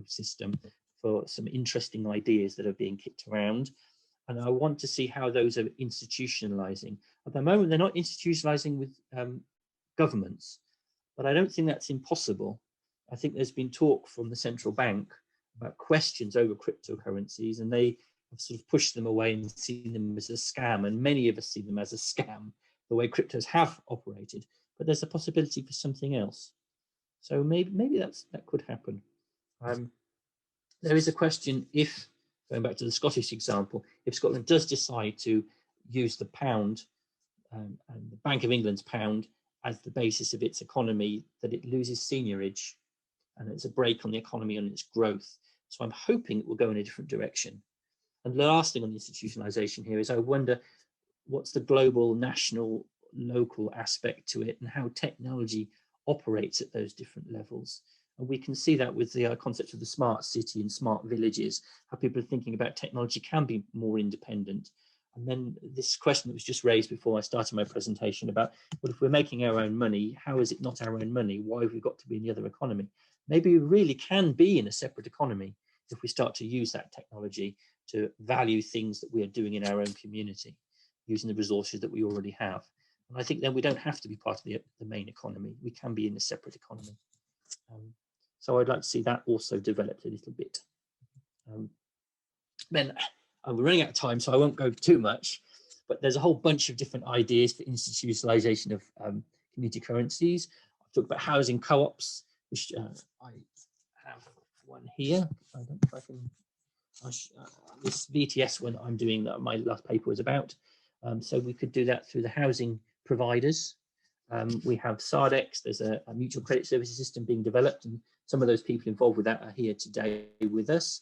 system for some interesting ideas that are being kicked around. And I want to see how those are institutionalizing. At the moment, they're not institutionalizing with governments, but I don't think that's impossible. I think there's been talk from the central bank about questions over cryptocurrencies, and they have sort of pushed them away and seen them as a scam. And many of us see them as a scam, the way cryptos have operated. But there's a possibility for something else. So maybe that could happen. There is a question if, going back to the Scottish example, if Scotland does decide to use the pound and the Bank of England's pound as the basis of its economy, that it loses seniorage and it's a break on the economy and its growth. So I'm hoping it will go in a different direction. And the last thing on institutionalization here is I wonder what's the global, national, local aspect to it and how technology operates at those different levels. And we can see that with the concept of the smart city and smart villages, how people are thinking about technology can be more independent. And then this question that was just raised before I started my presentation about, well, if we're making our own money, how is it not our own money? Why have we got to be in the other economy? Maybe we really can be in a separate economy if we start to use that technology to value things that we are doing in our own community, using the resources that we already have. And I think then we don't have to be part of the main economy. We can be in a separate economy. So I'd like to see that also developed a little bit. Then we're running out of time, so I won't go too much, but there's a whole bunch of different ideas for institutionalization of community currencies. I've talked about housing co-ops, which I have one here. I don't know if I can, this VTS one I'm doing that my last paper was about. So we could do that through the housing providers. We have Sardex, there's a mutual credit services system being developed, and some of those people involved with that are here today with us.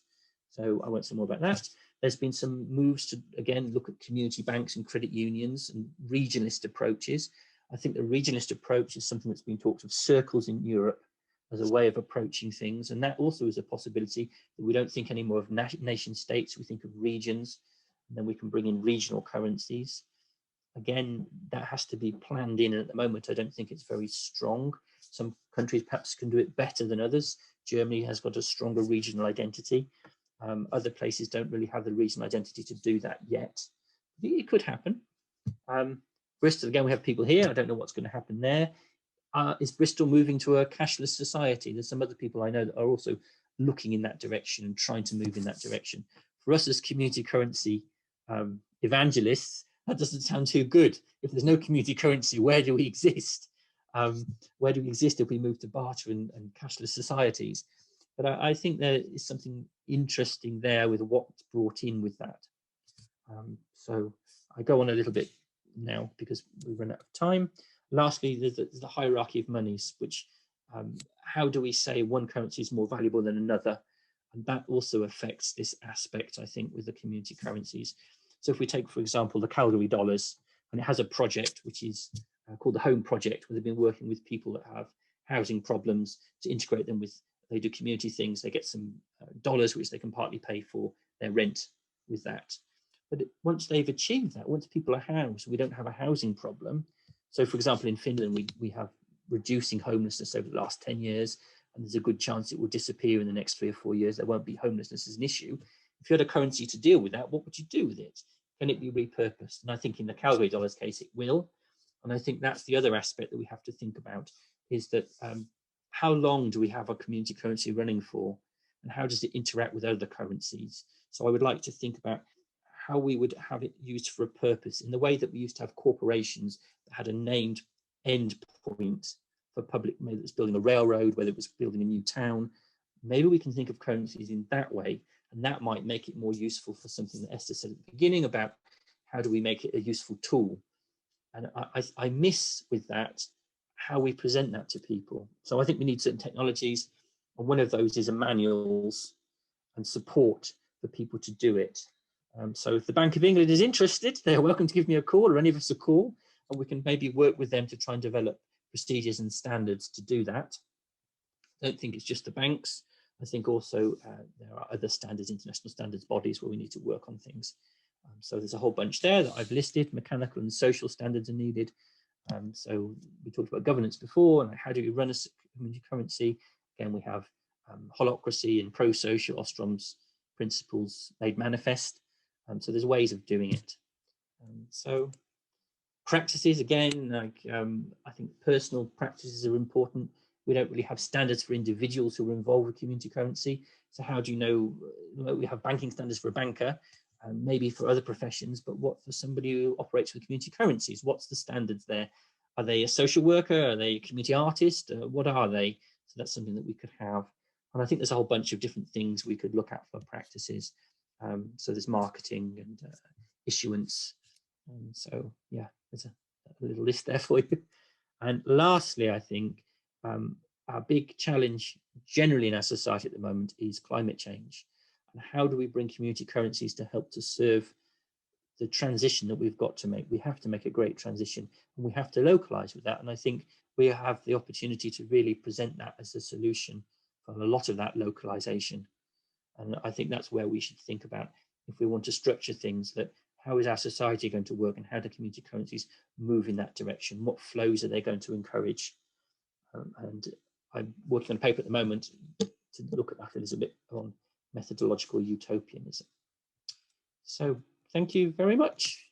So I won't say more about that. There's been some moves to, again, look at community banks and credit unions and regionalist approaches. I think the regionalist approach is something that's been talked of circles in Europe as a way of approaching things. And that also is a possibility that we don't think anymore of nation states, we think of regions, and then we can bring in regional currencies. Again, that has to be planned in, and at the moment, I don't think it's very strong. Some countries perhaps can do it better than others. Germany has got a stronger regional identity. Other places don't really have the regional identity to do that yet. It could happen. Bristol, again, we have people here. I don't know what's going to happen there. Is Bristol moving to a cashless society? There's some other people I know that are also looking in that direction and trying to move in that direction. For us as community currency evangelists, that doesn't sound too good. If there's no community currency, where do we exist? Where do we exist if we move to barter and cashless societies? But I think there is something interesting there with what's brought in with that. So I go on a little bit now because we've run out of time. Lastly, there's the hierarchy of monies, which how do we say one currency is more valuable than another? And that also affects this aspect, I think, with the community currencies. So if we take, for example, the Calgary dollars, and it has a project which is called the Home Project, where they've been working with people that have housing problems to integrate them with, they do community things, they get some dollars which they can partly pay for their rent with that. But once they've achieved that, once people are housed, we don't have a housing problem. So for example, in Finland, we have reducing homelessness over the last 10 years, and there's a good chance it will disappear in the next 3 or 4 years. There won't be homelessness as an issue. If you had a currency to deal with that, what would you do with it? Can it be repurposed? And I think in the Calgary dollars case, it will. And I think that's the other aspect that we have to think about, is that how long do we have a community currency running for? And how does it interact with other currencies? So I would like to think about how we would have it used for a purpose in the way that we used to have corporations that had a named end point for public, maybe it's building a railroad, whether it was building a new town. Maybe we can think of currencies in that way, and that might make it more useful for something that Esther said at the beginning about how do we make it a useful tool. And I miss with that how we present that to people. So I think we need certain technologies, and one of those is a manuals and support for people to do it. So if the Bank of England is interested, they're welcome to give me a call, or any of us a call, and we can maybe work with them to try and develop procedures and standards to do that. I don't think it's just the banks. I think also there are other standards, international standards bodies where we need to work on things. So there's a whole bunch there that I've listed. Mechanical and social standards are needed. So we talked about governance before, and how do we run a community currency? Again, we have holocracy and pro-social, Ostrom's principles made manifest. So there's ways of doing it. So practices, again, like I think personal practices are important. We don't really have standards for individuals who are involved with community currency. So how do you know, we have banking standards for a banker, and maybe for other professions, but what for somebody who operates with community currencies? What's the standards there? Are they a social worker? Are they a community artist? What are they? So that's something that we could have. And I think there's a whole bunch of different things we could look at for practices. So there's marketing and issuance. So yeah, there's a little list there for you. And lastly, I think our big challenge generally in our society at the moment is climate change. And how do we bring community currencies to help to serve the transition that we've got to make? We have to make a great transition, and we have to localize with that. And I think we have the opportunity to really present that as a solution for a lot of that localization. And I think that's where we should think about, if we want to structure things, that how is our society going to work, and how do community currencies move in that direction? What flows are they going to encourage? And I'm working on a paper at the moment to look at that a little bit on methodological utopianism. So thank you very much.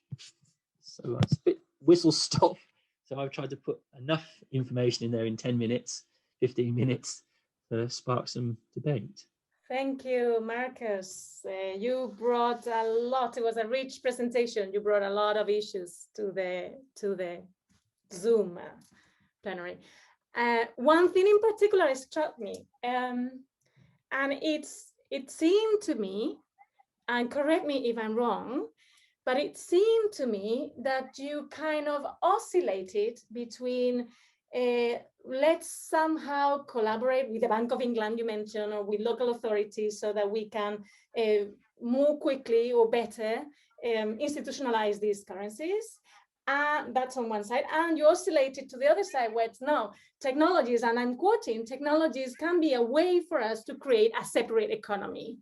So that's a bit whistle stop. So I've tried to put enough information in there in 10 minutes, 15 minutes to spark some debate. Thank you, Marcus. You brought a lot. It was a rich presentation. You brought a lot of issues to the Zoom plenary. One thing in particular struck me, and it seemed to me, and correct me if I'm wrong, but it seemed to me that you kind of oscillated between let's somehow collaborate with the Bank of England you mentioned, or with local authorities, so that we can more quickly or better institutionalize these currencies. That's on one side. And you oscillated to the other side, where it's no, technologies, and I'm quoting, technologies can be a way for us to create a separate economy.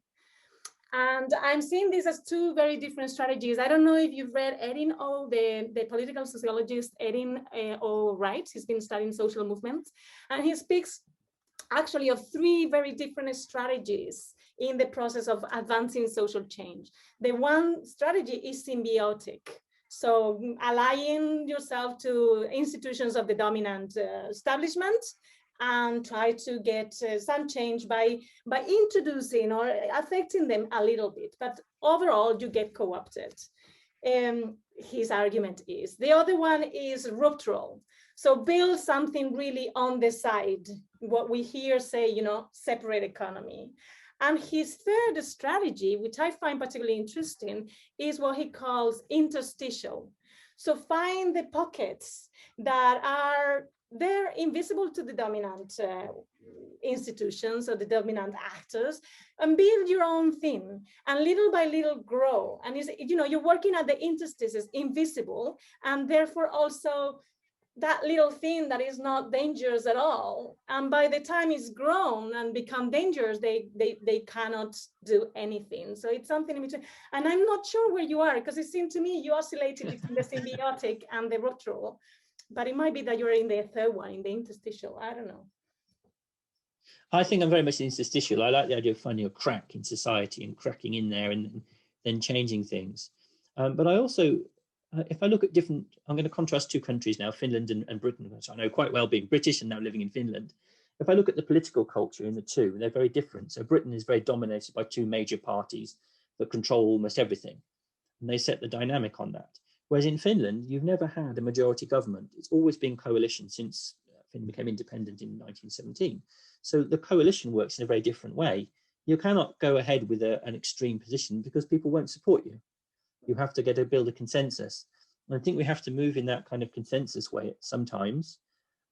And I'm seeing this as two very different strategies. I don't know if you've read Erin O, the political sociologist Erin O. Wright. He's been studying social movements, and he speaks actually of three very different strategies in the process of advancing social change. The one strategy is symbiotic. So allying yourself to institutions of the dominant establishment, and try to get some change by introducing or affecting them a little bit, but overall you get co-opted. His argument is. The other one is ruptural. So build something really on the side, what we hear say, you know, separate economy. And his third strategy, which I find particularly interesting, is what he calls interstitial. So find the pockets that are they're invisible to the dominant institutions or the dominant actors, and build your own thing, and little by little grow. And you know, you're working at the interstices, invisible, and therefore also that little thing that is not dangerous at all. And by the time it's grown and become dangerous, they cannot do anything. So it's something in between. And I'm not sure where you are, because it seemed to me you oscillated between the symbiotic and the ruptural. But it might be that you're in the third one, in the interstitial. I don't know. I think I'm very much interstitial. I like the idea of finding a crack in society and cracking in there and then changing things. But I also, if I look at different, I'm going to contrast two countries now, Finland and Britain, which I know quite well being British and now living in Finland. If I look at the political culture in the two, they're very different. So Britain is very dominated by two major parties that control almost everything. And they set the dynamic on that. Whereas in Finland, you've never had a majority government. It's always been coalition since Finland became independent in 1917. So the coalition works in a very different way. You cannot go ahead with an extreme position because people won't support you. You have to build a consensus. And I think we have to move in that kind of consensus way sometimes.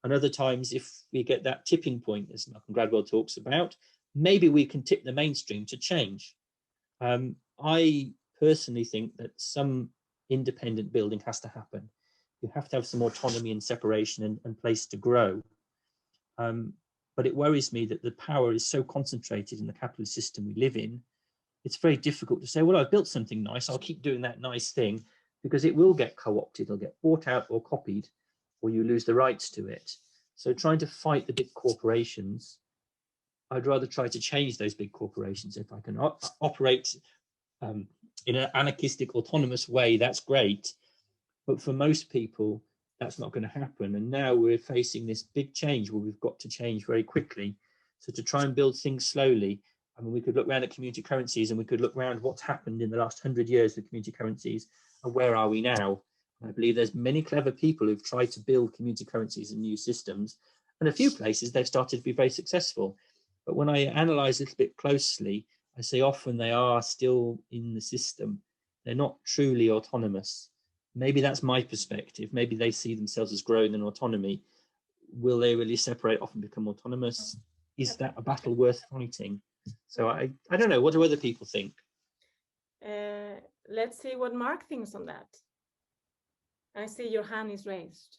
And other times, if we get that tipping point, as Malcolm Gladwell talks about, maybe we can tip the mainstream to change. I personally think that some independent building has to happen. You have to have some autonomy and separation and place to grow. But it worries me that the power is so concentrated in the capitalist system we live in. It's very difficult to say, well, I've built something nice, I'll keep doing that nice thing, because it will get co-opted, it'll get bought out or copied, or you lose the rights to it. So trying to fight the big corporations, I'd rather try to change those big corporations. If I can operate in an anarchistic, autonomous way, that's great. But for most people, that's not going to happen. And now we're facing this big change where we've got to change very quickly. So to try and build things slowly, I mean, we could look around at community currencies and we could look around what's happened in the last 100 years with community currencies and where are we now? I believe there's many clever people who've tried to build community currencies and new systems. And a few places they've started to be very successful. But when I analyze a little bit closely, I say often they are still in the system. They're not truly autonomous. Maybe that's my perspective. Maybe they see themselves as growing in autonomy. Will they really separate off and become autonomous? Is that a battle worth fighting? So I don't know. What do other people think? Let's see what Mark thinks on that. I see your hand is raised.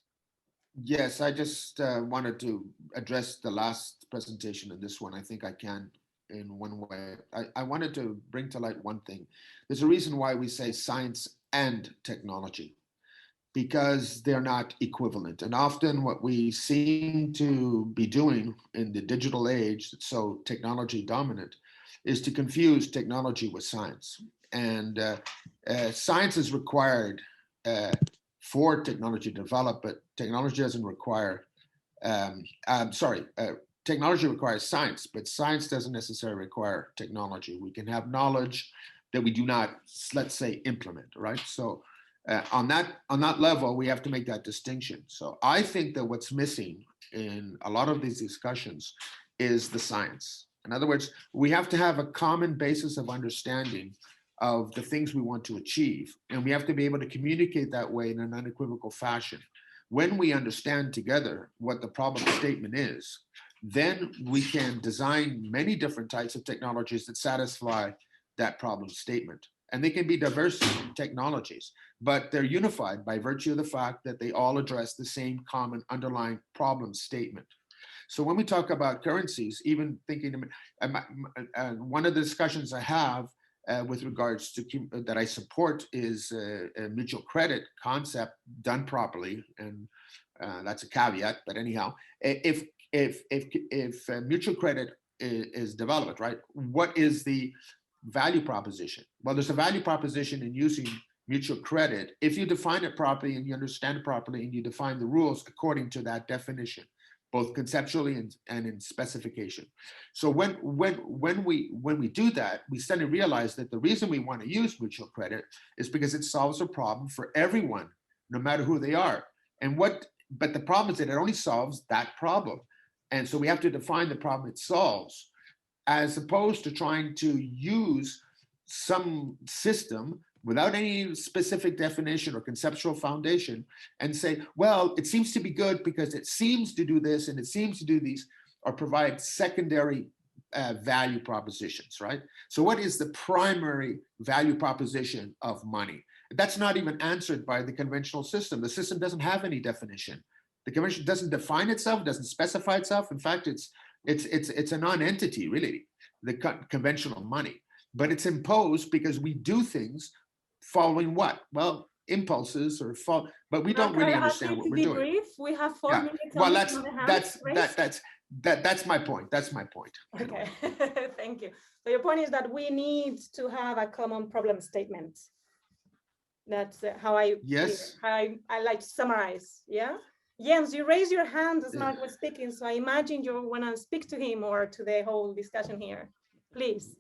Yes, I just wanted to address the last presentation and this one. I think I can in one way. I wanted to bring to light one thing. There's a reason why we say science and technology, because they're not equivalent. And often what we seem to be doing in the digital age, that's so technology dominant, is to confuse technology with science. And science is required for technology to develop, but technology doesn't require, technology requires science, but science doesn't necessarily require technology. We can have knowledge that we do not, let's say, implement, right? So on that level, we have to make that distinction. So I think that what's missing in a lot of these discussions is the science. In other words, we have to have a common basis of understanding of the things we want to achieve. And we have to be able to communicate that way in an unequivocal fashion. When we understand together what the problem statement is, then we can design many different types of technologies that satisfy that problem statement. And they can be diverse technologies, but they're unified by virtue of the fact that they all address the same common underlying problem statement. So when we talk about currencies, even thinking, one of the discussions I have with regards to that I support is a mutual credit concept done properly, and that's a caveat. But anyhow, if mutual credit is developed, right, what is the value proposition? Well, there's a value proposition in using mutual credit if you define it properly and you understand it properly and you define the rules according to that definition, both conceptually and in specification. So when we do that, we suddenly realize that the reason we want to use mutual credit is because it solves a problem for everyone, no matter who they are. And what But the problem is that it only solves that problem. And so we have to define the problem it solves, as opposed to trying to use some system without any specific definition or conceptual foundation and say, well, it seems to be good because it seems to do this and it seems to do these, or provide secondary value propositions, right? So what is the primary value proposition of money? That's not even answered by the conventional system. The system doesn't have any definition. The convention doesn't define itself, doesn't specify itself. In fact, it's a non-entity, really, the conventional money. But it's imposed because we do things following what? Well, impulses or but we don't really understand what we're doing. Brief. We have 4 minutes. Well, that's my point. That's my point. Okay, thank you. So your point is that we need to have a common problem statement. That's how I like to summarize. Yeah. Jens, you raise your hand as Mark was speaking, so I imagine you want to speak to him or to the whole discussion here. Please.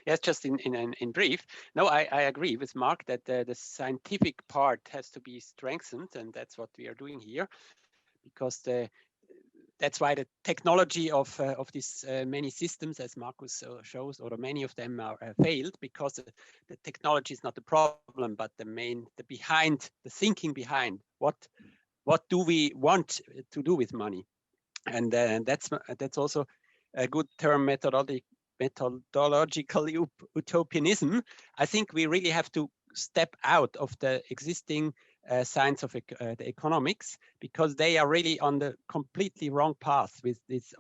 Yes, just in brief. No, I agree with Mark that the scientific part has to be strengthened, and that's what we are doing here, because that's why the technology of these many systems, as Marcus shows, or many of them are failed, because the technology is not the problem, but the thinking behind what do we want to do with money, and that's also a good term, methodological utopianism. I think we really have to step out of the existing science of the economics, because they are really on the completely wrong path with this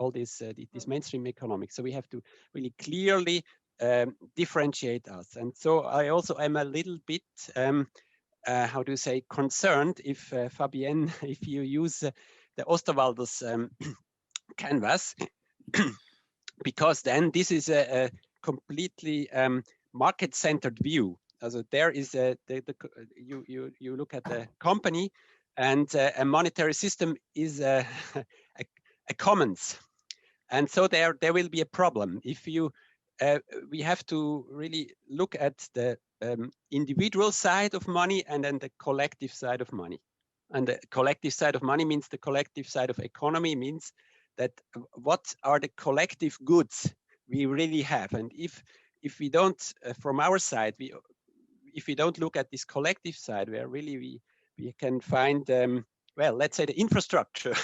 mainstream economics. So we have to really clearly differentiate us. And so I also am a little bit, how do you say, concerned if Fabienne, if you use the Osterwalder's canvas, because then this is a completely market-centered view. Also there is you look at the company, and a monetary system is a commons, and so there will be a problem if you. We have to really look at the individual side of money and then the collective side of money. And the collective side of money means the collective side of economy, means that what are the collective goods we really have. And if we don't, from our side, if we don't look at this collective side, where really we can find, well, let's say the infrastructure.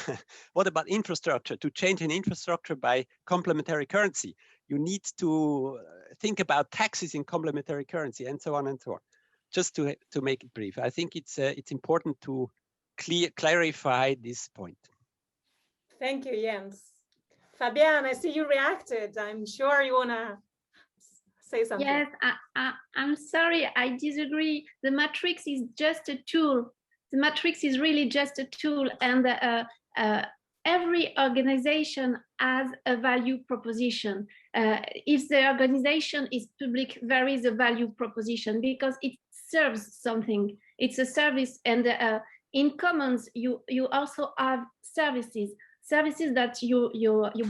What about infrastructure? To change an infrastructure by complementary currency, you need to think about taxes in complementary currency, and so on and so on. Just to make it brief, I think it's important to clarify this point. Thank you, Jens. Fabienne, I see you reacted. I'm sure you want to say something. Yes, I'm sorry, I disagree. The matrix is just a tool. The matrix is really just a tool, and every organization has a value proposition. If the organization is public, there is a value proposition because it serves something. It's a service, and in commons, you also have services that you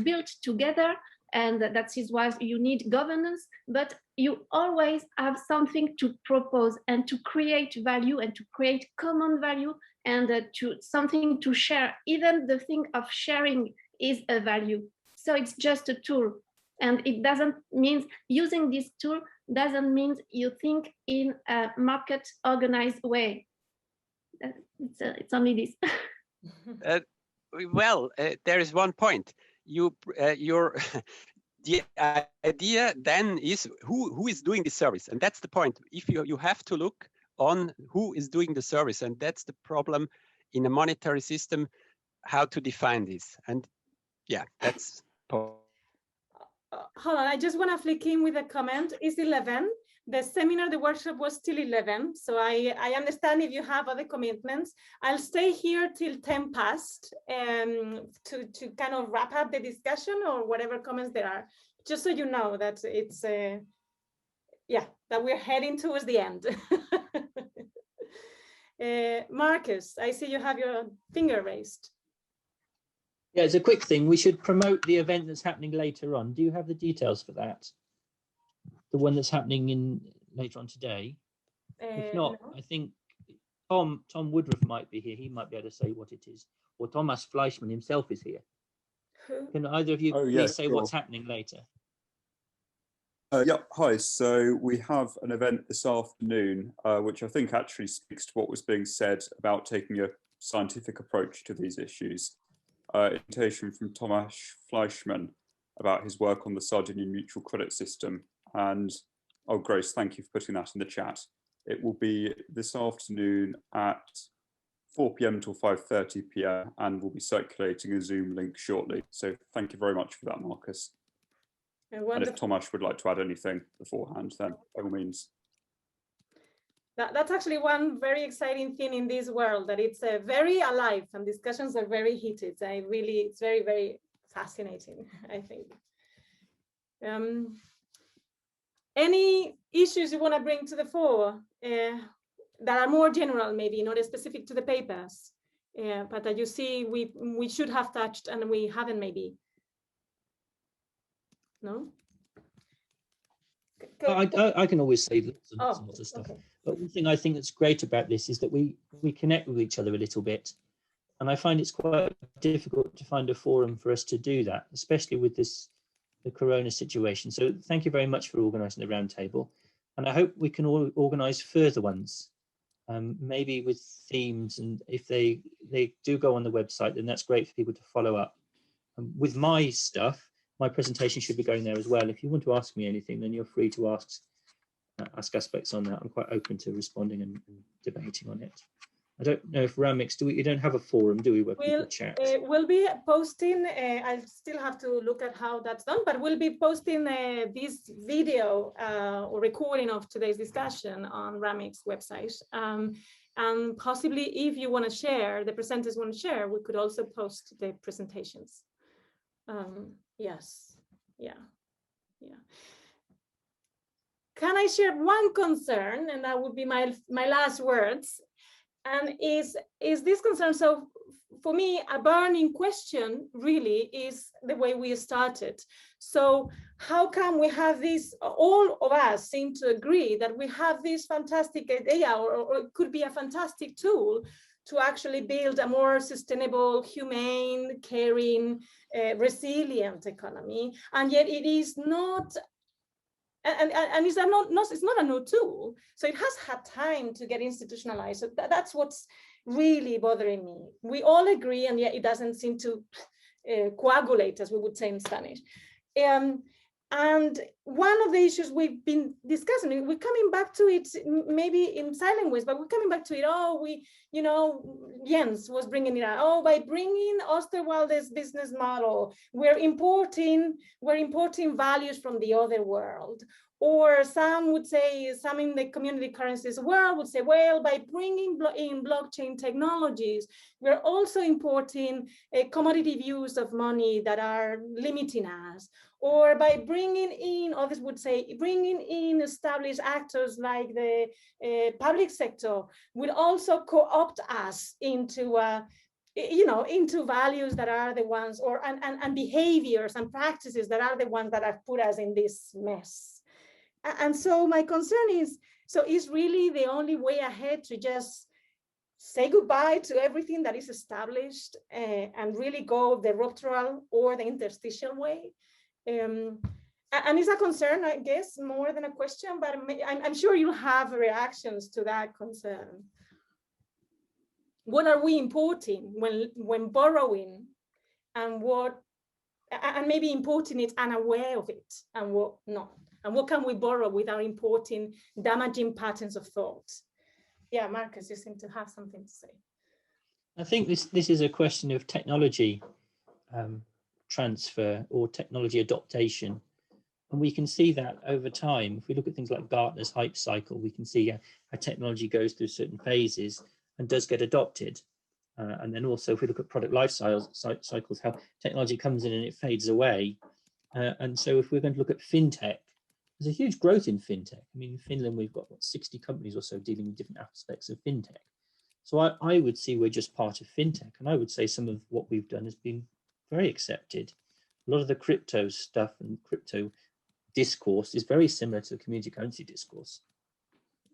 build together, and that is why you need governance, but you always have something to propose and to create value and to create common value, and something to share. Even the thing of sharing is a value. So it's just a tool, and it doesn't mean using this tool doesn't mean you think in a market organized way. It's only this. Well, there is one point. The idea then is who is doing the service, and that's the point. If you have to look on who is doing the service, and that's the problem in a monetary system, how to define this. And yeah, that's. Hold on, I just want to flick in with a comment. It's 11. The seminar, the workshop was till 11. So I understand if you have other commitments. I'll stay here till 10 past to kind of wrap up the discussion or whatever comments there are, just so you know that it's, yeah, that we're heading towards the end. Marcus, I see you have your finger raised. Yeah, it's a quick thing. We should promote the event that's happening later on. Do you have the details for that? The one that's happening later on today? If not, no. I think Tom Woodruff might be here. He might be able to say what it is. Or Thomas Fleischmann himself is here. Can either of you please say what's happening later? Yeah, hi. So we have an event this afternoon, which I think actually speaks to what was being said about taking a scientific approach to these issues. Invitation from Thomas Fleischmann about his work on the Sardinian mutual credit system. And, oh, Grace, thank you for putting that in the chat. It will be this afternoon at 4 p.m. till 5:30 p.m. and we'll be circulating a Zoom link shortly. So thank you very much for that, Marcus. And if Tomasz would like to add anything beforehand, then by all means. That's actually one very exciting thing in this world, that it's very alive and discussions are very heated. It's very, very fascinating, I think. Any issues you want to bring to the fore that are more general, maybe not specific to the papers, but that you see we should have touched and we haven't maybe? No? I can always say lots of stuff. Okay. But one thing I think that's great about this is that we connect with each other a little bit. And I find it's quite difficult to find a forum for us to do that, especially with the corona situation. So thank you very much for organising the roundtable. And I hope we can all organise further ones, maybe with themes. And if they do go on the website, then that's great for people to follow up. With my stuff, my presentation should be going there as well. If you want to ask me anything, then you're free to ask aspects on that. I'm quite open to responding and debating on it. I don't know if RAMICS, you don't have a forum, do we, where people chat? We'll be posting, I still have to look at how that's done, but we'll be posting this video or recording of today's discussion on RAMICS website. And possibly if you want to share, the presenters want to share, we could also post the presentations. Yes, yeah. Can I share one concern, and that would be my last words, and is this concern? So for me, a burning question really is the way we started. So how come we have this, all of us seem to agree that we have this fantastic idea, or it could be a fantastic tool to actually build a more sustainable, humane, caring, resilient economy, and yet it is not, and it's not a new tool. So it has had time to get institutionalized. So that's what's really bothering me. We all agree, and yet it doesn't seem to coagulate, as we would say in Spanish. And one of the issues we've been discussing, we're coming back to it maybe in silent ways, but we're coming back to it. Oh, Jens was bringing it out. Oh, by bringing Osterwalder's business model, we're importing values from the other world. Or some would say, some in the community currencies world would say, well, by bringing in blockchain technologies, we're also importing commodity views of money that are limiting us. Or by bringing in, others would say, bringing in established actors like the public sector will also co-opt us into into values that are the ones, or and behaviors and practices that are the ones that have put us in this mess. And so my concern is, so is really the only way ahead to just say goodbye to everything that is established and really go the ruptural or the interstitial way? And it's a concern, I guess, more than a question, but I'm sure you'll have reactions to that concern. What are we importing when borrowing, and maybe importing it unaware of it, and what not? And what can we borrow without importing damaging patterns of thought? Yeah, Marcus, you seem to have something to say. I think this is a question of technology transfer or technology adaptation. And we can see that over time. If we look at things like Gartner's hype cycle, we can see how technology goes through certain phases and does get adopted. And then also if we look at product life cycles, how technology comes in and it fades away. And so if we're going to look at fintech, there's a huge growth in fintech. I mean, in Finland, we've got 60 companies or so dealing with different aspects of fintech. So I would see we're just part of fintech. And I would say some of what we've done has been very accepted. A lot of the crypto stuff and crypto discourse is very similar to the community currency discourse.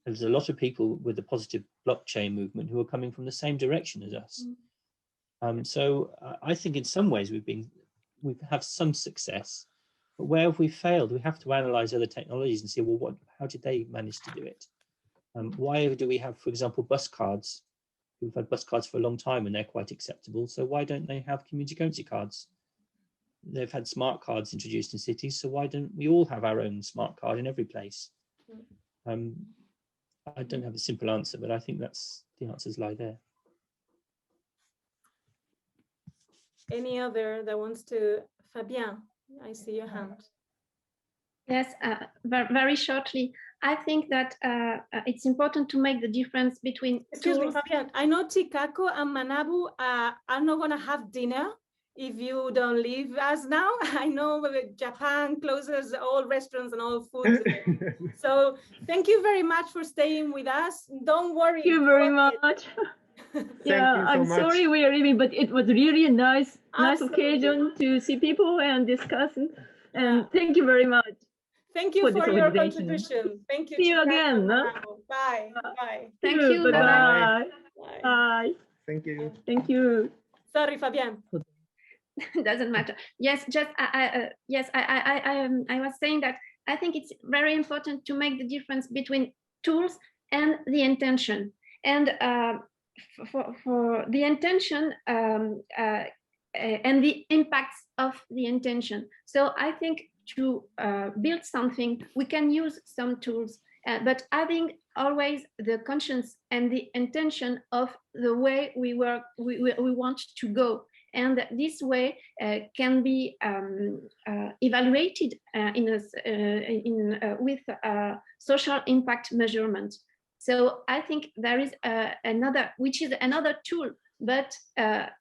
there's a lot of people with the positive blockchain movement who are coming from the same direction as us. So I think in some ways we've had some success, but where have we failed? We have to analyze other technologies and see, well, how did they manage to do it? Why do we have, for example, bus cards? We've had bus cards for a long time and they're quite acceptable. So why don't they have community currency cards? They've had smart cards introduced in cities. So why don't we all have our own smart card in every place? I don't have a simple answer, but I think that's the answers lie there. Any other that wants to? Fabienne, I see your hand. Yes, very shortly. I think that it's important to make the difference between Excuse tools. me, Fabienne. I know Chikako and Manabu are not going to have dinner if you don't leave us now. I know Japan closes all restaurants and all food. So thank you very much for staying with us. Don't worry. Thank you very much. Yeah, I'm sorry we are leaving, but it was really a nice occasion to see people and discuss. And thank you very much. Thank you for your contribution. Thank you. See you again. Bye. Bye. Thank you. Bye. Bye. Bye. Thank you. Thank you. Sorry, Fabienne. Doesn't matter. Yes, just I was saying that I think it's very important to make the difference between tools and the intention. And for the intention and the impacts of the intention. So I think to build something, we can use some tools, but having always the conscience and the intention of the way we work, we want to go. And this way can be evaluated with social impact measurement. So I think there is another tool, but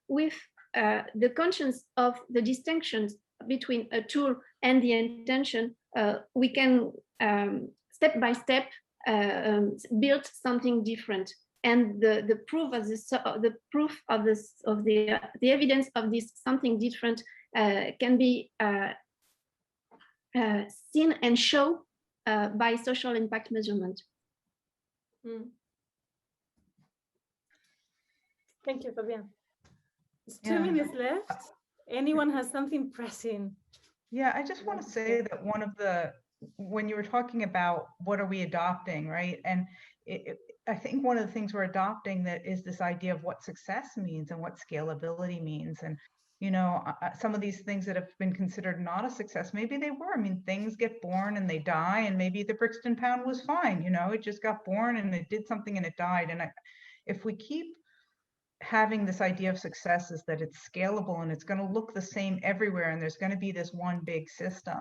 with the conscience of the distinctions between a tool and the intention, we can step by step build something different. And the proof of this, the evidence of this something different can be seen and shown by social impact measurement. Thank you, Fabienne. It's 2 minutes left. Anyone has something pressing? Yeah, I just want to say that when you were talking about what are we adopting, right? And I think one of the things we're adopting that is this idea of what success means and what scalability means. And, you know, some of these things that have been considered not a success, maybe they were. I mean, things get born and they die, and maybe the Brixton pound was fine. You know, it just got born and it did something and it died. And if we keep having this idea of success is that it's scalable and it's going to look the same everywhere and there's going to be this one big system,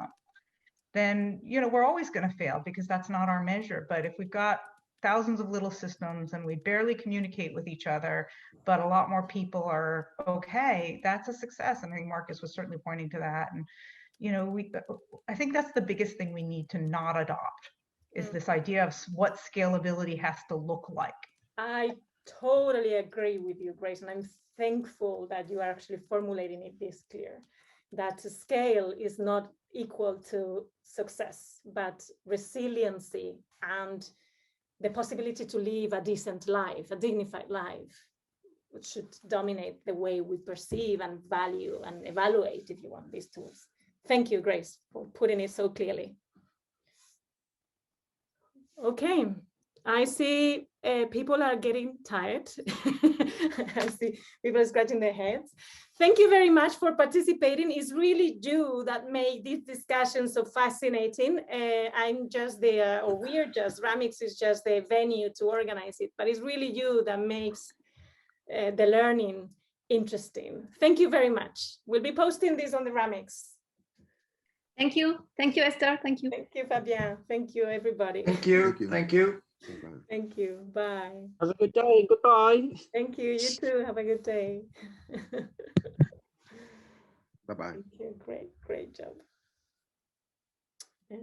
then, you know, we're always going to fail because that's not our measure. But if we've got thousands of little systems and we barely communicate with each other, but a lot more people are okay, that's a success. And I think Marcus was certainly pointing to that. And, you know, I think that's the biggest thing we need to not adopt is this idea of what scalability has to look like. I totally agree with you, Grace, and I'm thankful that you are actually formulating it this clear, that scale is not equal to success, but resiliency and the possibility to live a decent life, a dignified life, which should dominate the way we perceive and value and evaluate, if you want, these tools. Thank you, Grace, for putting it so clearly. Okay, I see people are getting tired. I see people scratching their heads. Thank you very much for participating. It's really you that make this discussion so fascinating. I'm just RAMICS is just the venue to organize it, but it's really you that makes the learning interesting. Thank you very much. We'll be posting this on the RAMICS. Thank you. Thank you, Esther. Thank you. Thank you, Fabienne. Thank you, everybody. Thank you. Thank you. Thank you. Bye. Have a good day. Goodbye. Thank you. You too. Have a good day. Bye-bye. Thank you. Great job. Yeah.